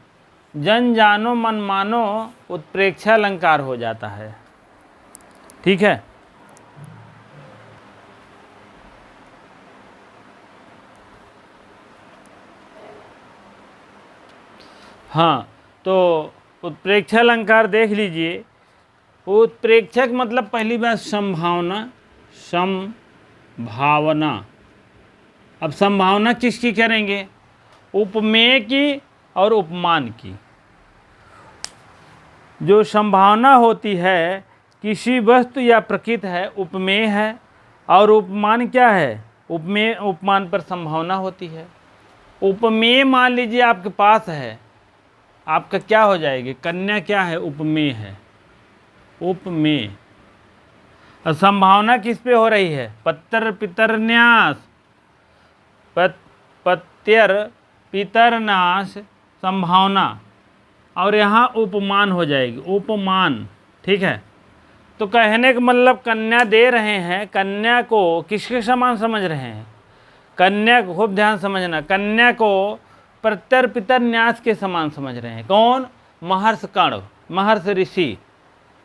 जन जानो मन मानो उत्प्रेक्षा अलंकार हो जाता है, ठीक है। हाँ, तो उत्प्रेक्षा अलंकार देख लीजिए। उत्प्रेक्षक मतलब पहली बात संभावना, संभावना। अब संभावना किसकी करेंगे, उपमेय की और उपमान की। जो संभावना होती है किसी वस्तु या प्रकृति है, उपमेय है। और उपमान क्या है, उपमेय उपमान पर संभावना होती है। उपमेय मान लीजिए आपके पास है, आपका क्या हो जाएगी, कन्या क्या है, उपमेय है, उपमेय। और संभावना किस पे हो रही है, पत्तर पितरन्यास, पत्यर पितरनाश संभावना। और यहाँ उपमान हो जाएगी, उपमान, ठीक है। तो कहने का मतलब कन्या दे रहे हैं, कन्या को किसके समान समझ रहे हैं, कन्या को, खूब ध्यान समझना, कन्या को प्रत्यर पितर न्यास के समान समझ रहे हैं। कौन, महर्षि कर्ण, महर्षि ऋषि,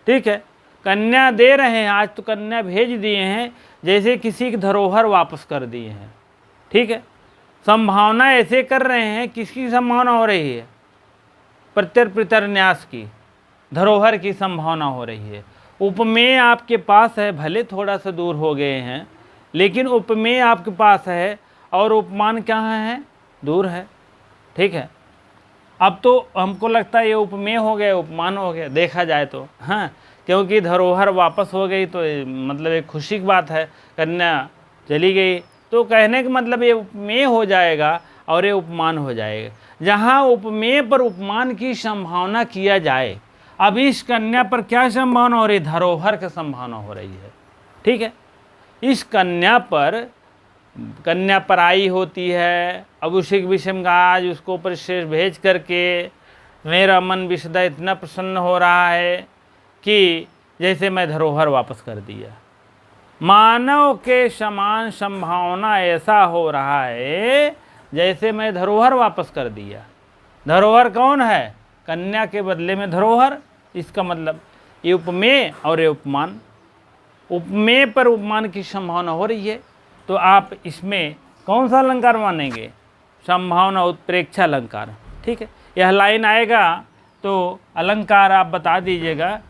ठीक है। कन्या दे रहे हैं, आज तो कन्या भेज दिए हैं जैसे किसी की धरोहर वापस कर दिए हैं, ठीक है। संभावना ऐसे कर रहे हैं, किसकी संभावना हो रही है, प्रत्यर पितर न्यास की, धरोहर की संभावना हो रही है। उपमेय आपके पास है, भले थोड़ा सा दूर हो गए हैं, लेकिन उपमेय आपके पास है और उपमान कहाँ है, दूर है, ठीक है। अब तो हमको लगता है ये उपमेय हो गया, उपमान हो गया, देखा जाए तो, हाँ, क्योंकि धरोहर वापस हो गई तो मतलब एक खुशी की बात है, कन्या चली गई, तो कहने का मतलब ये उपमेय हो जाएगा और ये उपमान हो जाएगा। जहाँ उपमेय पर उपमान की संभावना किया जाए, अब इस कन्या पर क्या संभावना हो रही है, धरोहर की संभावना हो रही है, ठीक है। इस कन्या पर, कन्या पराई होती है, अब उसी के विषय में आज उसको परिशेष भेज करके मेरा मन विसदा इतना प्रसन्न हो रहा है कि जैसे मैं धरोहर वापस कर दिया। मानव के समान संभावना ऐसा हो रहा है जैसे मैं धरोहर वापस कर दिया। धरोहर कौन है, कन्या के बदले में धरोहर। इसका मतलब ये उपमेय और ये उपमान, उपमेय पर उपमान की संभावना हो रही है, तो आप इसमें कौन सा अलंकार मानेंगे? संभावना उत्प्रेक्षा अलंकार। ठीक है, यह लाइन आएगा तो अलंकार आप बता दीजिएगा,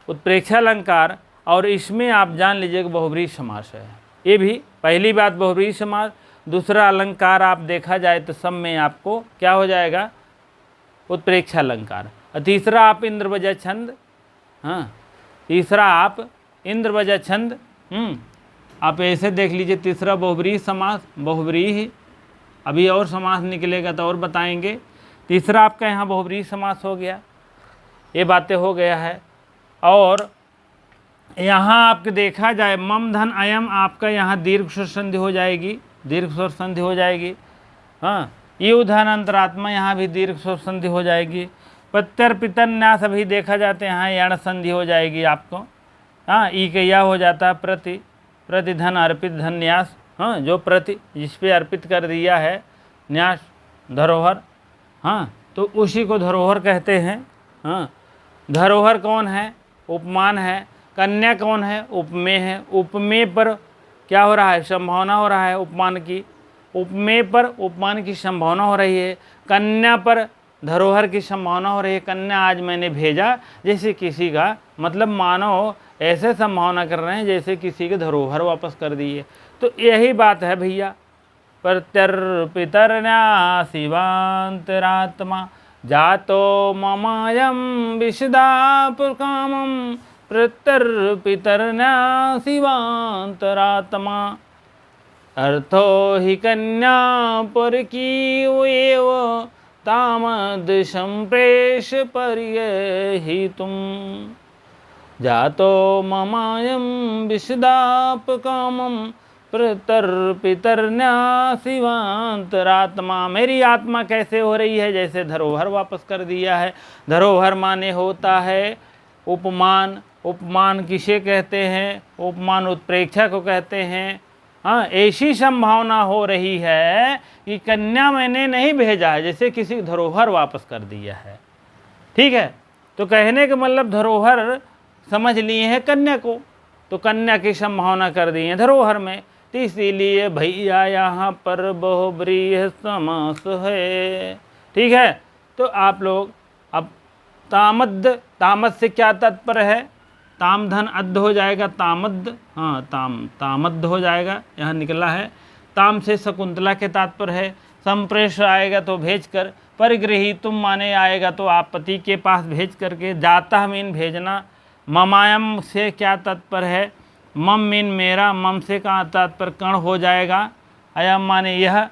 उत्प्रेक्षा अलंकार, और इसमें आप जान लीजिएगा बहुब्रीहि समास है। ये भी पहली बात बहुब्रीहि समास, दूसरा अलंकार आप देखा जाए तो सब में आपको क्या हो जाएगा? उत्प्रेक्षा अलंकार। और तीसरा आप इंद्रवजा छंद, हाँ तीसरा आप इंद्रवजा छंद, आप ऐसे देख लीजिए। तीसरा बहुब्रीहि समास, बहुब्रीहि, अभी और समास निकलेगा तो और बताएंगे। तीसरा आपका यहाँ बहुब्रीहि समास हो गया, ये बातें हो गया है। और यहाँ आपके देखा जाए मम धन अयम, आपका यहाँ दीर्घ स्वर संधि हो जाएगी, दीर्घ स्वर संधि हो जाएगी। हाँ, यू धन अंतरात्मा, यहाँ भी दीर्घ स्वर संधि हो जाएगी। प्रत्यर्पित पितन्यास अभी देखा जाते हैं, यहाँ यण संधि हो जाएगी आपको। हाँ, ई के यह हो जाता है प्रति, प्रति धन अर्पित धन न्यास। हाँ, जो प्रति जिस पे अर्पित कर दिया है, न्यास धरोहर। हाँ, तो उसी को धरोहर कहते हैं। हाँ, धरोहर कौन है? उपमान है। कन्या कौन है? उपमेय है। उपमेय पर क्या हो रहा है? संभावना हो रहा है उपमान की। उपमेय पर उपमान की संभावना हो रही है, कन्या पर धरोहर की संभावना हो रही है। कन्या आज मैंने भेजा, जैसे किसी का मतलब मानो ऐसे संभावना कर रहे हैं जैसे किसी के धरोहर वापस कर दिए। तो यही बात है भैया। प्रत्यर्पितर्न्या शिवांतरात्मा जातो ममायम विशदापकामम, प्रत्यर्पितर्न्या शिवांतरात्मा, अर्थो हि कन्या परकीयैव तामद संप्रेष पर्यहितुम, जातो ममायम विशदापकामम, प्रत्यर्पितर्न्या शिवांतरात्मा। मेरी आत्मा कैसे हो रही है? जैसे धरोहर वापस कर दिया है। धरोहर माने होता है उपमान। उपमान किसे कहते हैं? उपमान उत्प्रेक्षा को कहते हैं। हाँ, ऐसी संभावना हो रही है कि कन्या मैंने नहीं भेजा है, जैसे किसी धरोहर वापस कर दिया है। ठीक है, तो कहने का मतलब धरोहर समझ लिए हैं कन्या को, तो कन्या की संभावना कर दी है धरोहर में। तो इसीलिए भैया यहाँ पर बहुब्रीहि समास है। ठीक है, तो आप लोग अब तामद, तामद से क्या तात्पर्य है? ताम धन अद्ध हो जाएगा, तामद। हाँ, तामद हो जाएगा, यहाँ निकला है। ताम से शकुंतला के तात्पर्य है। संप्रेष आएगा तो भेज कर, परिगृहीतुम माने आएगा तो आप पति के पास भेज करके। जाता मीन भेजना। ममायम से क्या तात्पर्य है? मम मीन मेरा, मम से कहाँ तात्पर्य कण हो जाएगा। अयम माने यह।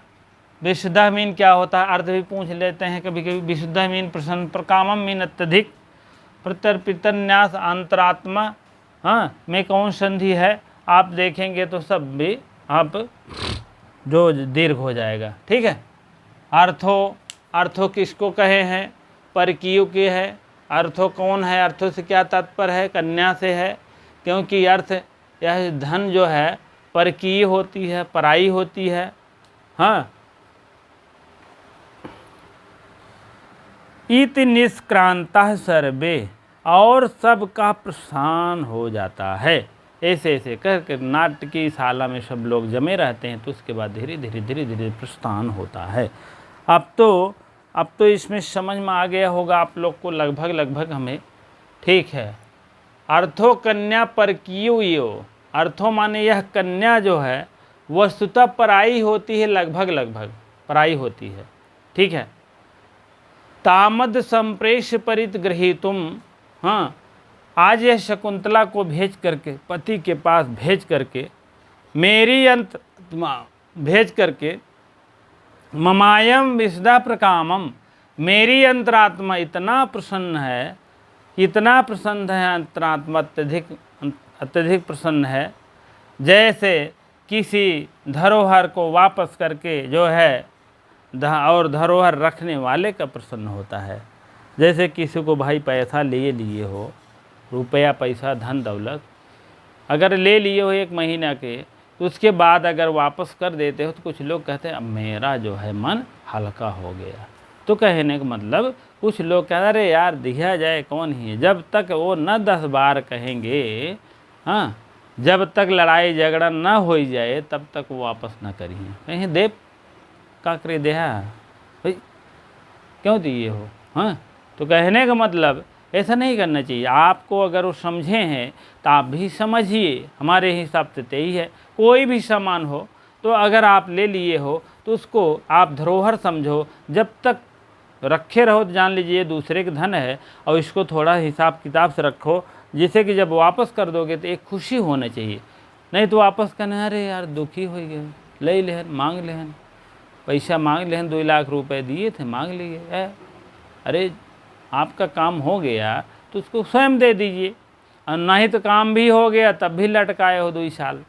विशुद्ध मीन क्या होता है? अर्थ भी पूछ लेते हैं कभी कभी। विशुद्ध मीन प्रसन्न, प्रकामम मीन अत्यधिक। प्रत्यर्पितन्यास अंतरात्मा, हाँ में कौन संधि है? आप देखेंगे तो सब भी आप जो दीर्घ हो जाएगा। ठीक है, अर्थो किसको कहे हैं? परकीय के है। अर्थो कौन है? अर्थों से क्या तात्पर्य है? कन्या से है, क्योंकि अर्थ यह धन जो है परकीय होती है, पराई होती है। हाँ, इति निष्क्रांता सर्वे, और सबका प्रस्थान हो जाता है। ऐसे ऐसे कर नाट्य की शाला में सब लोग जमे रहते हैं, तो उसके बाद धीरे धीरे प्रस्थान होता है। अब तो इसमें समझ में आ गया होगा आप लोग को लगभग हमें। ठीक है, अर्थो कन्या परकीयो। अर्थो माने यह कन्या जो है वस्तुतः पराई होती है, लगभग पराई होती है। ठीक है, तामद संप्रेष परित गृहीतुम। हाँ, आज यह शकुंतला को भेज करके, पति के पास भेज करके, मेरी अंतरात्मा भेज करके, ममायम विशदा प्रकामम, मेरी अंतरात्मा इतना प्रसन्न है, इतना प्रसन्न है अंतरात्मा, अत्यधिक प्रसन्न है, जैसे किसी धरोहर को वापस करके जो है और धरोहर रखने वाले का प्रसन्न होता है। जैसे किसी को भाई पैसा लिए हो, रुपया पैसा धन दौलत अगर ले लिए हो 1 महीना के, तो उसके बाद अगर वापस कर देते हो तो कुछ लोग कहते हैं अब मेरा जो है मन हल्का हो गया। तो कहने का मतलब कुछ लोग कहते हैं अरे यार दिया जाए कौन ही है, जब तक वो न 10 बार कहेंगे हाँ जब तक लड़ाई झगड़ा न हो जाए तब तक वो वापस न करिए। कहीं देव का करे देहा भाई क्यों दिए हो, हाँ। तो कहने का मतलब ऐसा नहीं करना चाहिए। आपको अगर वो समझे हैं तो आप भी समझिए, हमारे हिसाब से तो यही है। कोई भी सामान हो तो अगर आप ले लिए हो तो उसको आप धरोहर समझो, जब तक रखे रहो तो जान लीजिए दूसरे के धन है, और इसको थोड़ा हिसाब किताब से रखो, जिससे कि जब वापस कर दोगे तो एक खुशी होना चाहिए। नहीं तो वापस करना, अरे यार दुखी हो गए, ले लेहन मांग लेहन, पैसा मांग लेहन, 2 लाख रुपए दिए थे मांग लिए। अरे आपका काम हो गया तो उसको स्वयं दे दीजिए, और नहीं तो काम भी हो गया तब भी लटकाए हो 2 साल।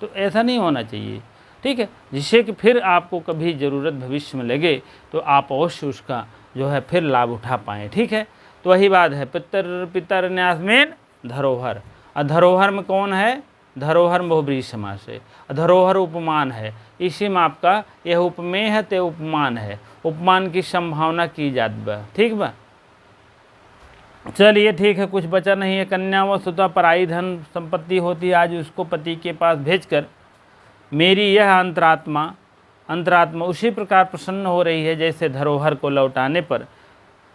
तो ऐसा नहीं होना चाहिए, ठीक है। जिससे कि फिर आपको कभी ज़रूरत भविष्य में लगे तो आप अवश्य उसका जो है फिर लाभ उठा पाएँ, ठीक है। तो वही बात है, पितर न्यास में धरोहर। और धरोहर में कौन है, धरोहर में बहुब्रीहि समास है। धरोहर उपमान है, इसी में आपका यह उपमेय है ते उपमान है, उपमान की संभावना की जात बा, ठीक बा। चलिए ठीक है, कुछ बचा नहीं है। कन्या व सुता पराई धन संपत्ति होती है, आज उसको पति के पास भेजकर मेरी यह अंतरात्मा उसी प्रकार प्रसन्न हो रही है जैसे धरोहर को लौटाने पर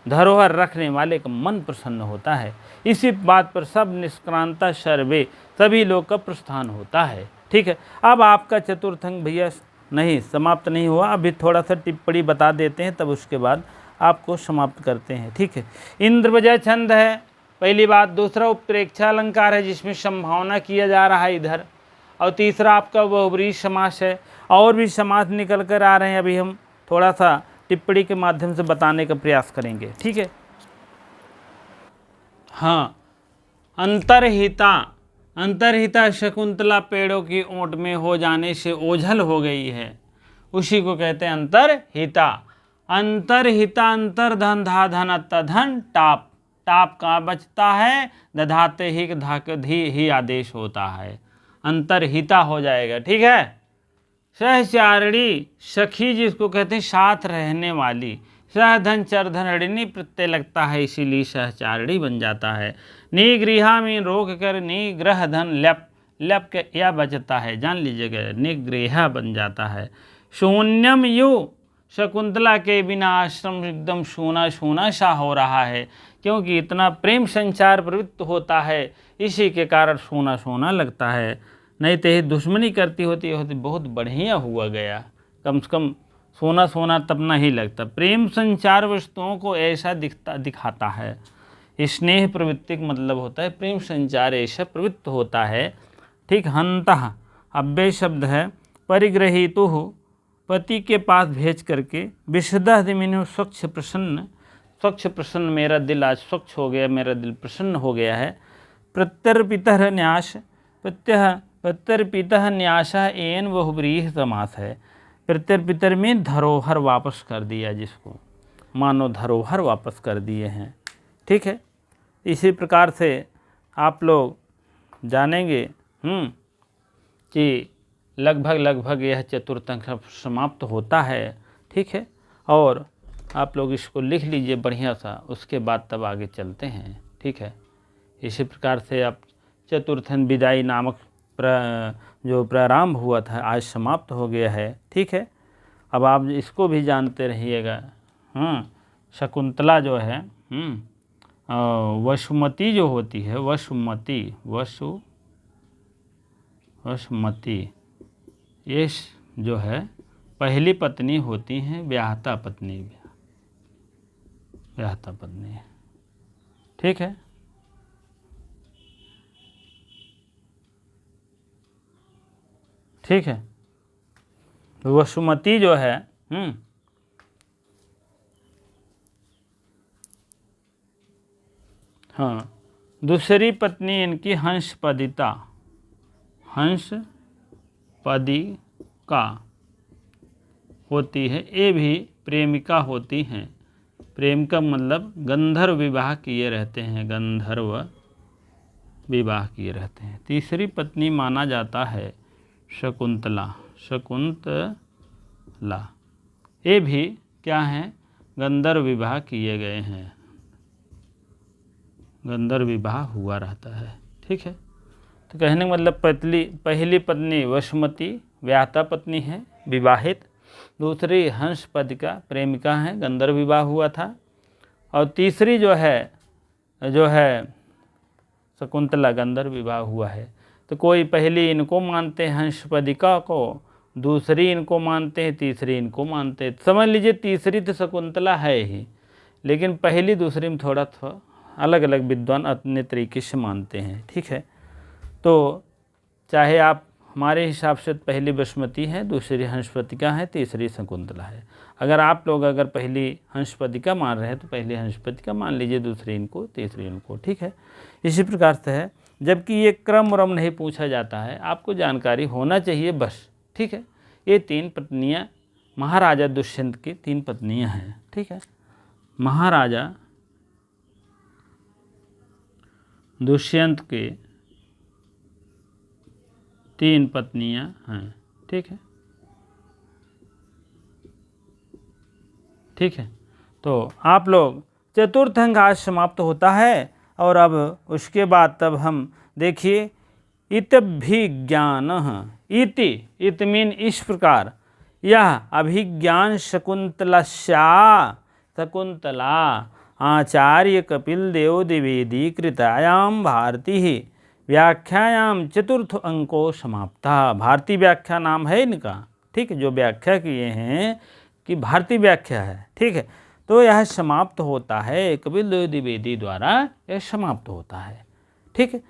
धरोहर रखने वाले का मन प्रसन्न होता है। इसी बात पर सब निष्क्रांता सर्वे सभी लोग का प्रस्थान होता है, ठीक है। अब आपका चतुर्थ अंक भैया नहीं समाप्त नहीं हुआ, अभी थोड़ा सा टिप्पणी बता देते हैं, तब उसके बाद आपको समाप्त करते हैं, ठीक है। इंद्रवजय छंद है पहली बात, दूसरा उत्प्रेक्षा अलंकार है जिसमें संभावना किया जा रहा है इधर, और तीसरा आपका बहुब्रीहि समास है। और भी समास निकल कर आ रहे हैं, अभी हम थोड़ा सा टिप्पणी के माध्यम से बताने का प्रयास करेंगे, ठीक है। हाँ, अंतरहिता शकुंतला पेड़ों की ओट में हो जाने से ओझल हो गई है, उसी को कहते हैं अंतरहिता। अंतरहिता अंतर्धन धा धन अत्तधन टाप, टाप का बचता है, दधाते ही धाक धी ही आदेश होता है, अंतरहिता हो जाएगा, ठीक है। सहचारिणी सखी जिसको कहते हैं साथ रहने वाली, सहधन चरधन ऋणी प्रत्यय लगता है इसीलिए सहचारिणी बन जाता है। निगृहा में रोक कर निग्रह धन लप, लप के या बचता है, जान लीजिएगा निगृहा बन जाता है। शून्यम यु शकुंतला के बिना आश्रम एकदम सोना सोना सा हो रहा है, क्योंकि इतना प्रेम संचार प्रवृत्त होता है, इसी के कारण सोना सोना लगता है। नहीं तो ये दुश्मनी करती होती बहुत बढ़िया हुआ गया, कम से कम सोना सोना तब नहीं लगता। प्रेम संचार वस्तुओं को ऐसा दिखाता है। स्नेह प्रवृत्ति का मतलब होता है प्रेम संचार ऐसा प्रवृत्त होता है, ठीक। हंतः अव्यय शब्द है, परिग्रहीतु पति के पास भेज करके, विशुद्ध दिमिनु स्वच्छ प्रसन्न, मेरा दिल आज स्वच्छ हो गया, मेरा दिल प्रसन्न हो गया है। प्रत्यर्पितः न्यास, प्रत्यर्पितः न्यास एन बहुब्रीहि समास है। प्रत्यर्पितर में धरोहर वापस कर दिया, जिसको मानो धरोहर वापस कर दिए हैं, ठीक है। इसी प्रकार से आप लोग जानेंगे कि लगभग यह चतुर्थ अंक समाप्त होता है, ठीक है। और आप लोग इसको लिख लीजिए बढ़िया सा, उसके बाद तब आगे चलते हैं, ठीक है। इसी प्रकार से आप चतुर्थन विदाई नामक जो प्रारंभ हुआ था आज समाप्त हो गया है, ठीक है। अब आप इसको भी जानते रहिएगा। शकुंतला जो है वसुमती जो होती है, वसुमती ये जो है पहली पत्नी होती हैं, ब्याहता पत्नी, ठीक है। ठीक है, वसुमती जो है हाँ, दूसरी पत्नी इनकी हंसपदिका होती है, ये भी प्रेमिका होती हैं। प्रेम का मतलब गंधर्व विवाह किए रहते हैं, तीसरी पत्नी माना जाता है शकुंतला, ये भी क्या हैं, गंधर्व विवाह किए गए हैं, गंधर्व विवाह हुआ रहता है, ठीक है। तो कहने का मतलब पहली पत्नी वसुमती व्याहता पत्नी है, विवाहित। दूसरी हंसपदिका प्रेमिका है, गंधर्व विवाह हुआ था। और तीसरी जो है शकुंतला, गंधर्व विवाह हुआ है। तो कोई पहली इनको मानते हैं हंसपदिका को, दूसरी इनको मानते हैं, तीसरी इनको मानते हैं। समझ लीजिए तीसरी तो शकुंतला है ही, लेकिन पहली दूसरी में थोड़ा अलग अलग विद्वान अपने तरीके से मानते हैं। ठीक है, तो चाहे आप हमारे हिसाब से पहली बसुमती है, दूसरी हंसपदिका है, तीसरी शकुंतला है। अगर आप लोग पहली हंसपदिका मान रहे हैं तो पहली हंसपदिका मान लीजिए, दूसरी इनको, तीसरी इनको। ठीक है, इसी प्रकार से है। जबकि ये क्रम व्रम नहीं पूछा जाता है, आपको जानकारी होना चाहिए बस। ठीक है, ये 3 पत्नियां महाराजा दुष्यंत की 3 पत्नियां हैं। ठीक है, महाराजा दुष्यंत के 3 पत्नियां हैं। ठीक है, ठीक है। तो आप लोग चतुर्थ अंक आज समाप्त होता है। और अब उसके बाद तब हम देखिए इतभिज्ञान, इति मीन इस प्रकार, यह अभिज्ञान शकुंतलस्या, शकुंतला आचार्य कपिल देव द्विवेदी कृतायाम भारती व्याख्यायाम चतुर्थ अंको समाप्ता। भारती व्याख्या नाम है इनका। ठीक है, जो व्याख्या किए हैं कि भारती व्याख्या है। ठीक है, तो यह समाप्त होता है, कपिल देव द्विवेदी द्वारा यह समाप्त होता है। ठीक है,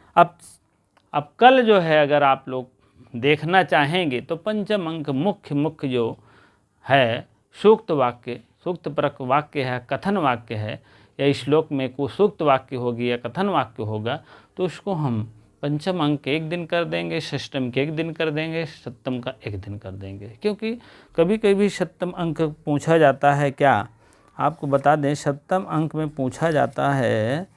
अब कल जो है अगर आप लोग देखना चाहेंगे तो पंचम अंक मुख्य जो है सूक्त वाक्य, सूक्त परक वाक्य है, कथन वाक्य है, या श्लोक में कोई सूक्त वाक्य होगी या कथन वाक्य होगा, तो उसको हम पंचम अंक एक दिन कर देंगे, षष्टम के एक दिन कर देंगे, सप्तम का एक दिन कर देंगे। क्योंकि कभी कभी सप्तम अंक पूछा जाता है। क्या आपको बता दें, सप्तम अंक में पूछा जाता है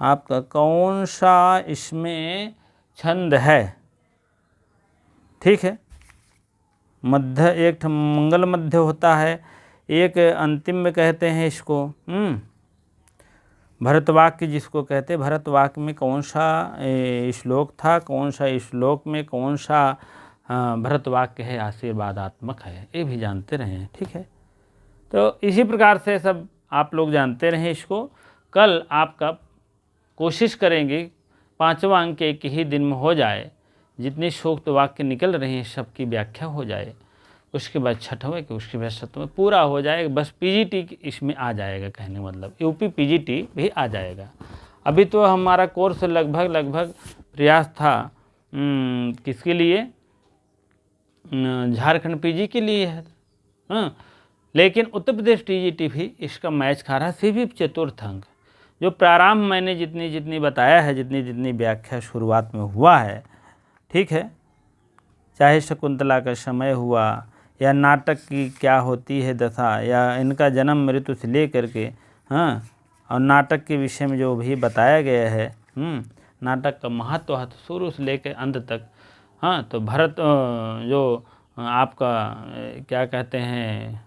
आपका कौन सा इसमें छंद है। ठीक है, मध्य, एक मंगल मध्य होता है, एक अंतिम में कहते हैं इसको भरतवाक्य जिसको कहते हैं। भरतवाक्य में कौन सा श्लोक था, कौन सा श्लोक में कौन सा भरतवाक्य है आशीर्वादात्मक है, ये भी जानते रहें। ठीक है, तो इसी प्रकार से सब आप लोग जानते रहें इसको। कल आपका कोशिश करेंगे 5वां अंक एक ही दिन में हो जाए, जितनी सूक्त वाक्य निकल रहे हैं सबकी व्याख्या हो जाए। उसके बाद 6वें के, उसके बाद 7वें पूरा हो जाएगा। बस पीजीटी इसमें आ जाएगा, कहने मतलब यूपी पीजीटी भी आ जाएगा। अभी तो हमारा कोर्स लगभग प्रयास था किसके लिए, झारखंड पीजी के लिए है। हाँ, लेकिन उत्तर प्रदेश टीजीटी भी इसका मैच खा रहा है। सिर्फ चतुर्थ अंक जो प्रारंभ मैंने जितनी बताया है, जितनी व्याख्या शुरुआत में हुआ है। ठीक है, चाहे शकुंतला का समय हुआ या नाटक की क्या होती है दशा, या इनका जन्म मृत्यु से लेकर के, हाँ, और नाटक के विषय में जो भी बताया गया है, नाटक का महत्व है शुरू से लेकर अंत तक। हाँ, तो भरत जो आपका क्या कहते हैं,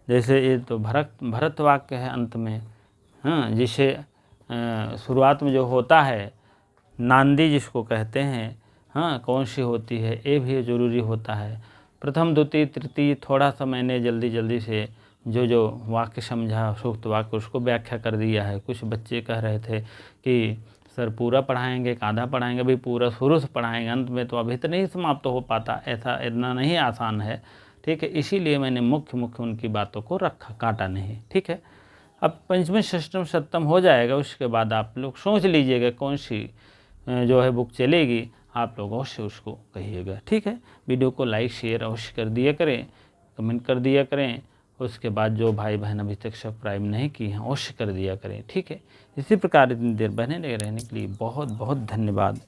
जैसे ये तो भरत वाक्य है अंत में, हाँ, जिसे शुरुआत में जो होता है नांदी जिसको कहते हैं, हाँ, कौन सी होती है, ये भी ज़रूरी होता है। प्रथम द्वितीय तृतीय थोड़ा सा मैंने जल्दी से जो वाक्य समझा सूक्त वाक्य उसको व्याख्या कर दिया है। कुछ बच्चे कह रहे थे कि सर पूरा पढ़ाएंगे, आधा पढ़ाएंगे, अभी पूरा शुरू से पढ़ाएंगे, अंत में तो अभी तो नहीं समाप्त हो पाता, ऐसा इतना नहीं आसान है। ठीक है, इसीलिए मैंने मुख्य उनकी बातों को रखा, काटा नहीं। ठीक है, अब पंचम षष्टम सप्तम हो जाएगा, उसके बाद आप लोग सोच लीजिएगा कौन सी जो है बुक चलेगी, आप लोग अवश्य उसको कहिएगा। ठीक है, वीडियो को लाइक शेयर अवश्य कर दिया करें, कमेंट कर दिया करें। उसके बाद जो भाई बहन अभी तक सब्सक्राइब नहीं किए हैं अवश्य कर दिया करें। ठीक है, इसी प्रकार इतनी देर बने रहने के लिए बहुत बहुत धन्यवाद।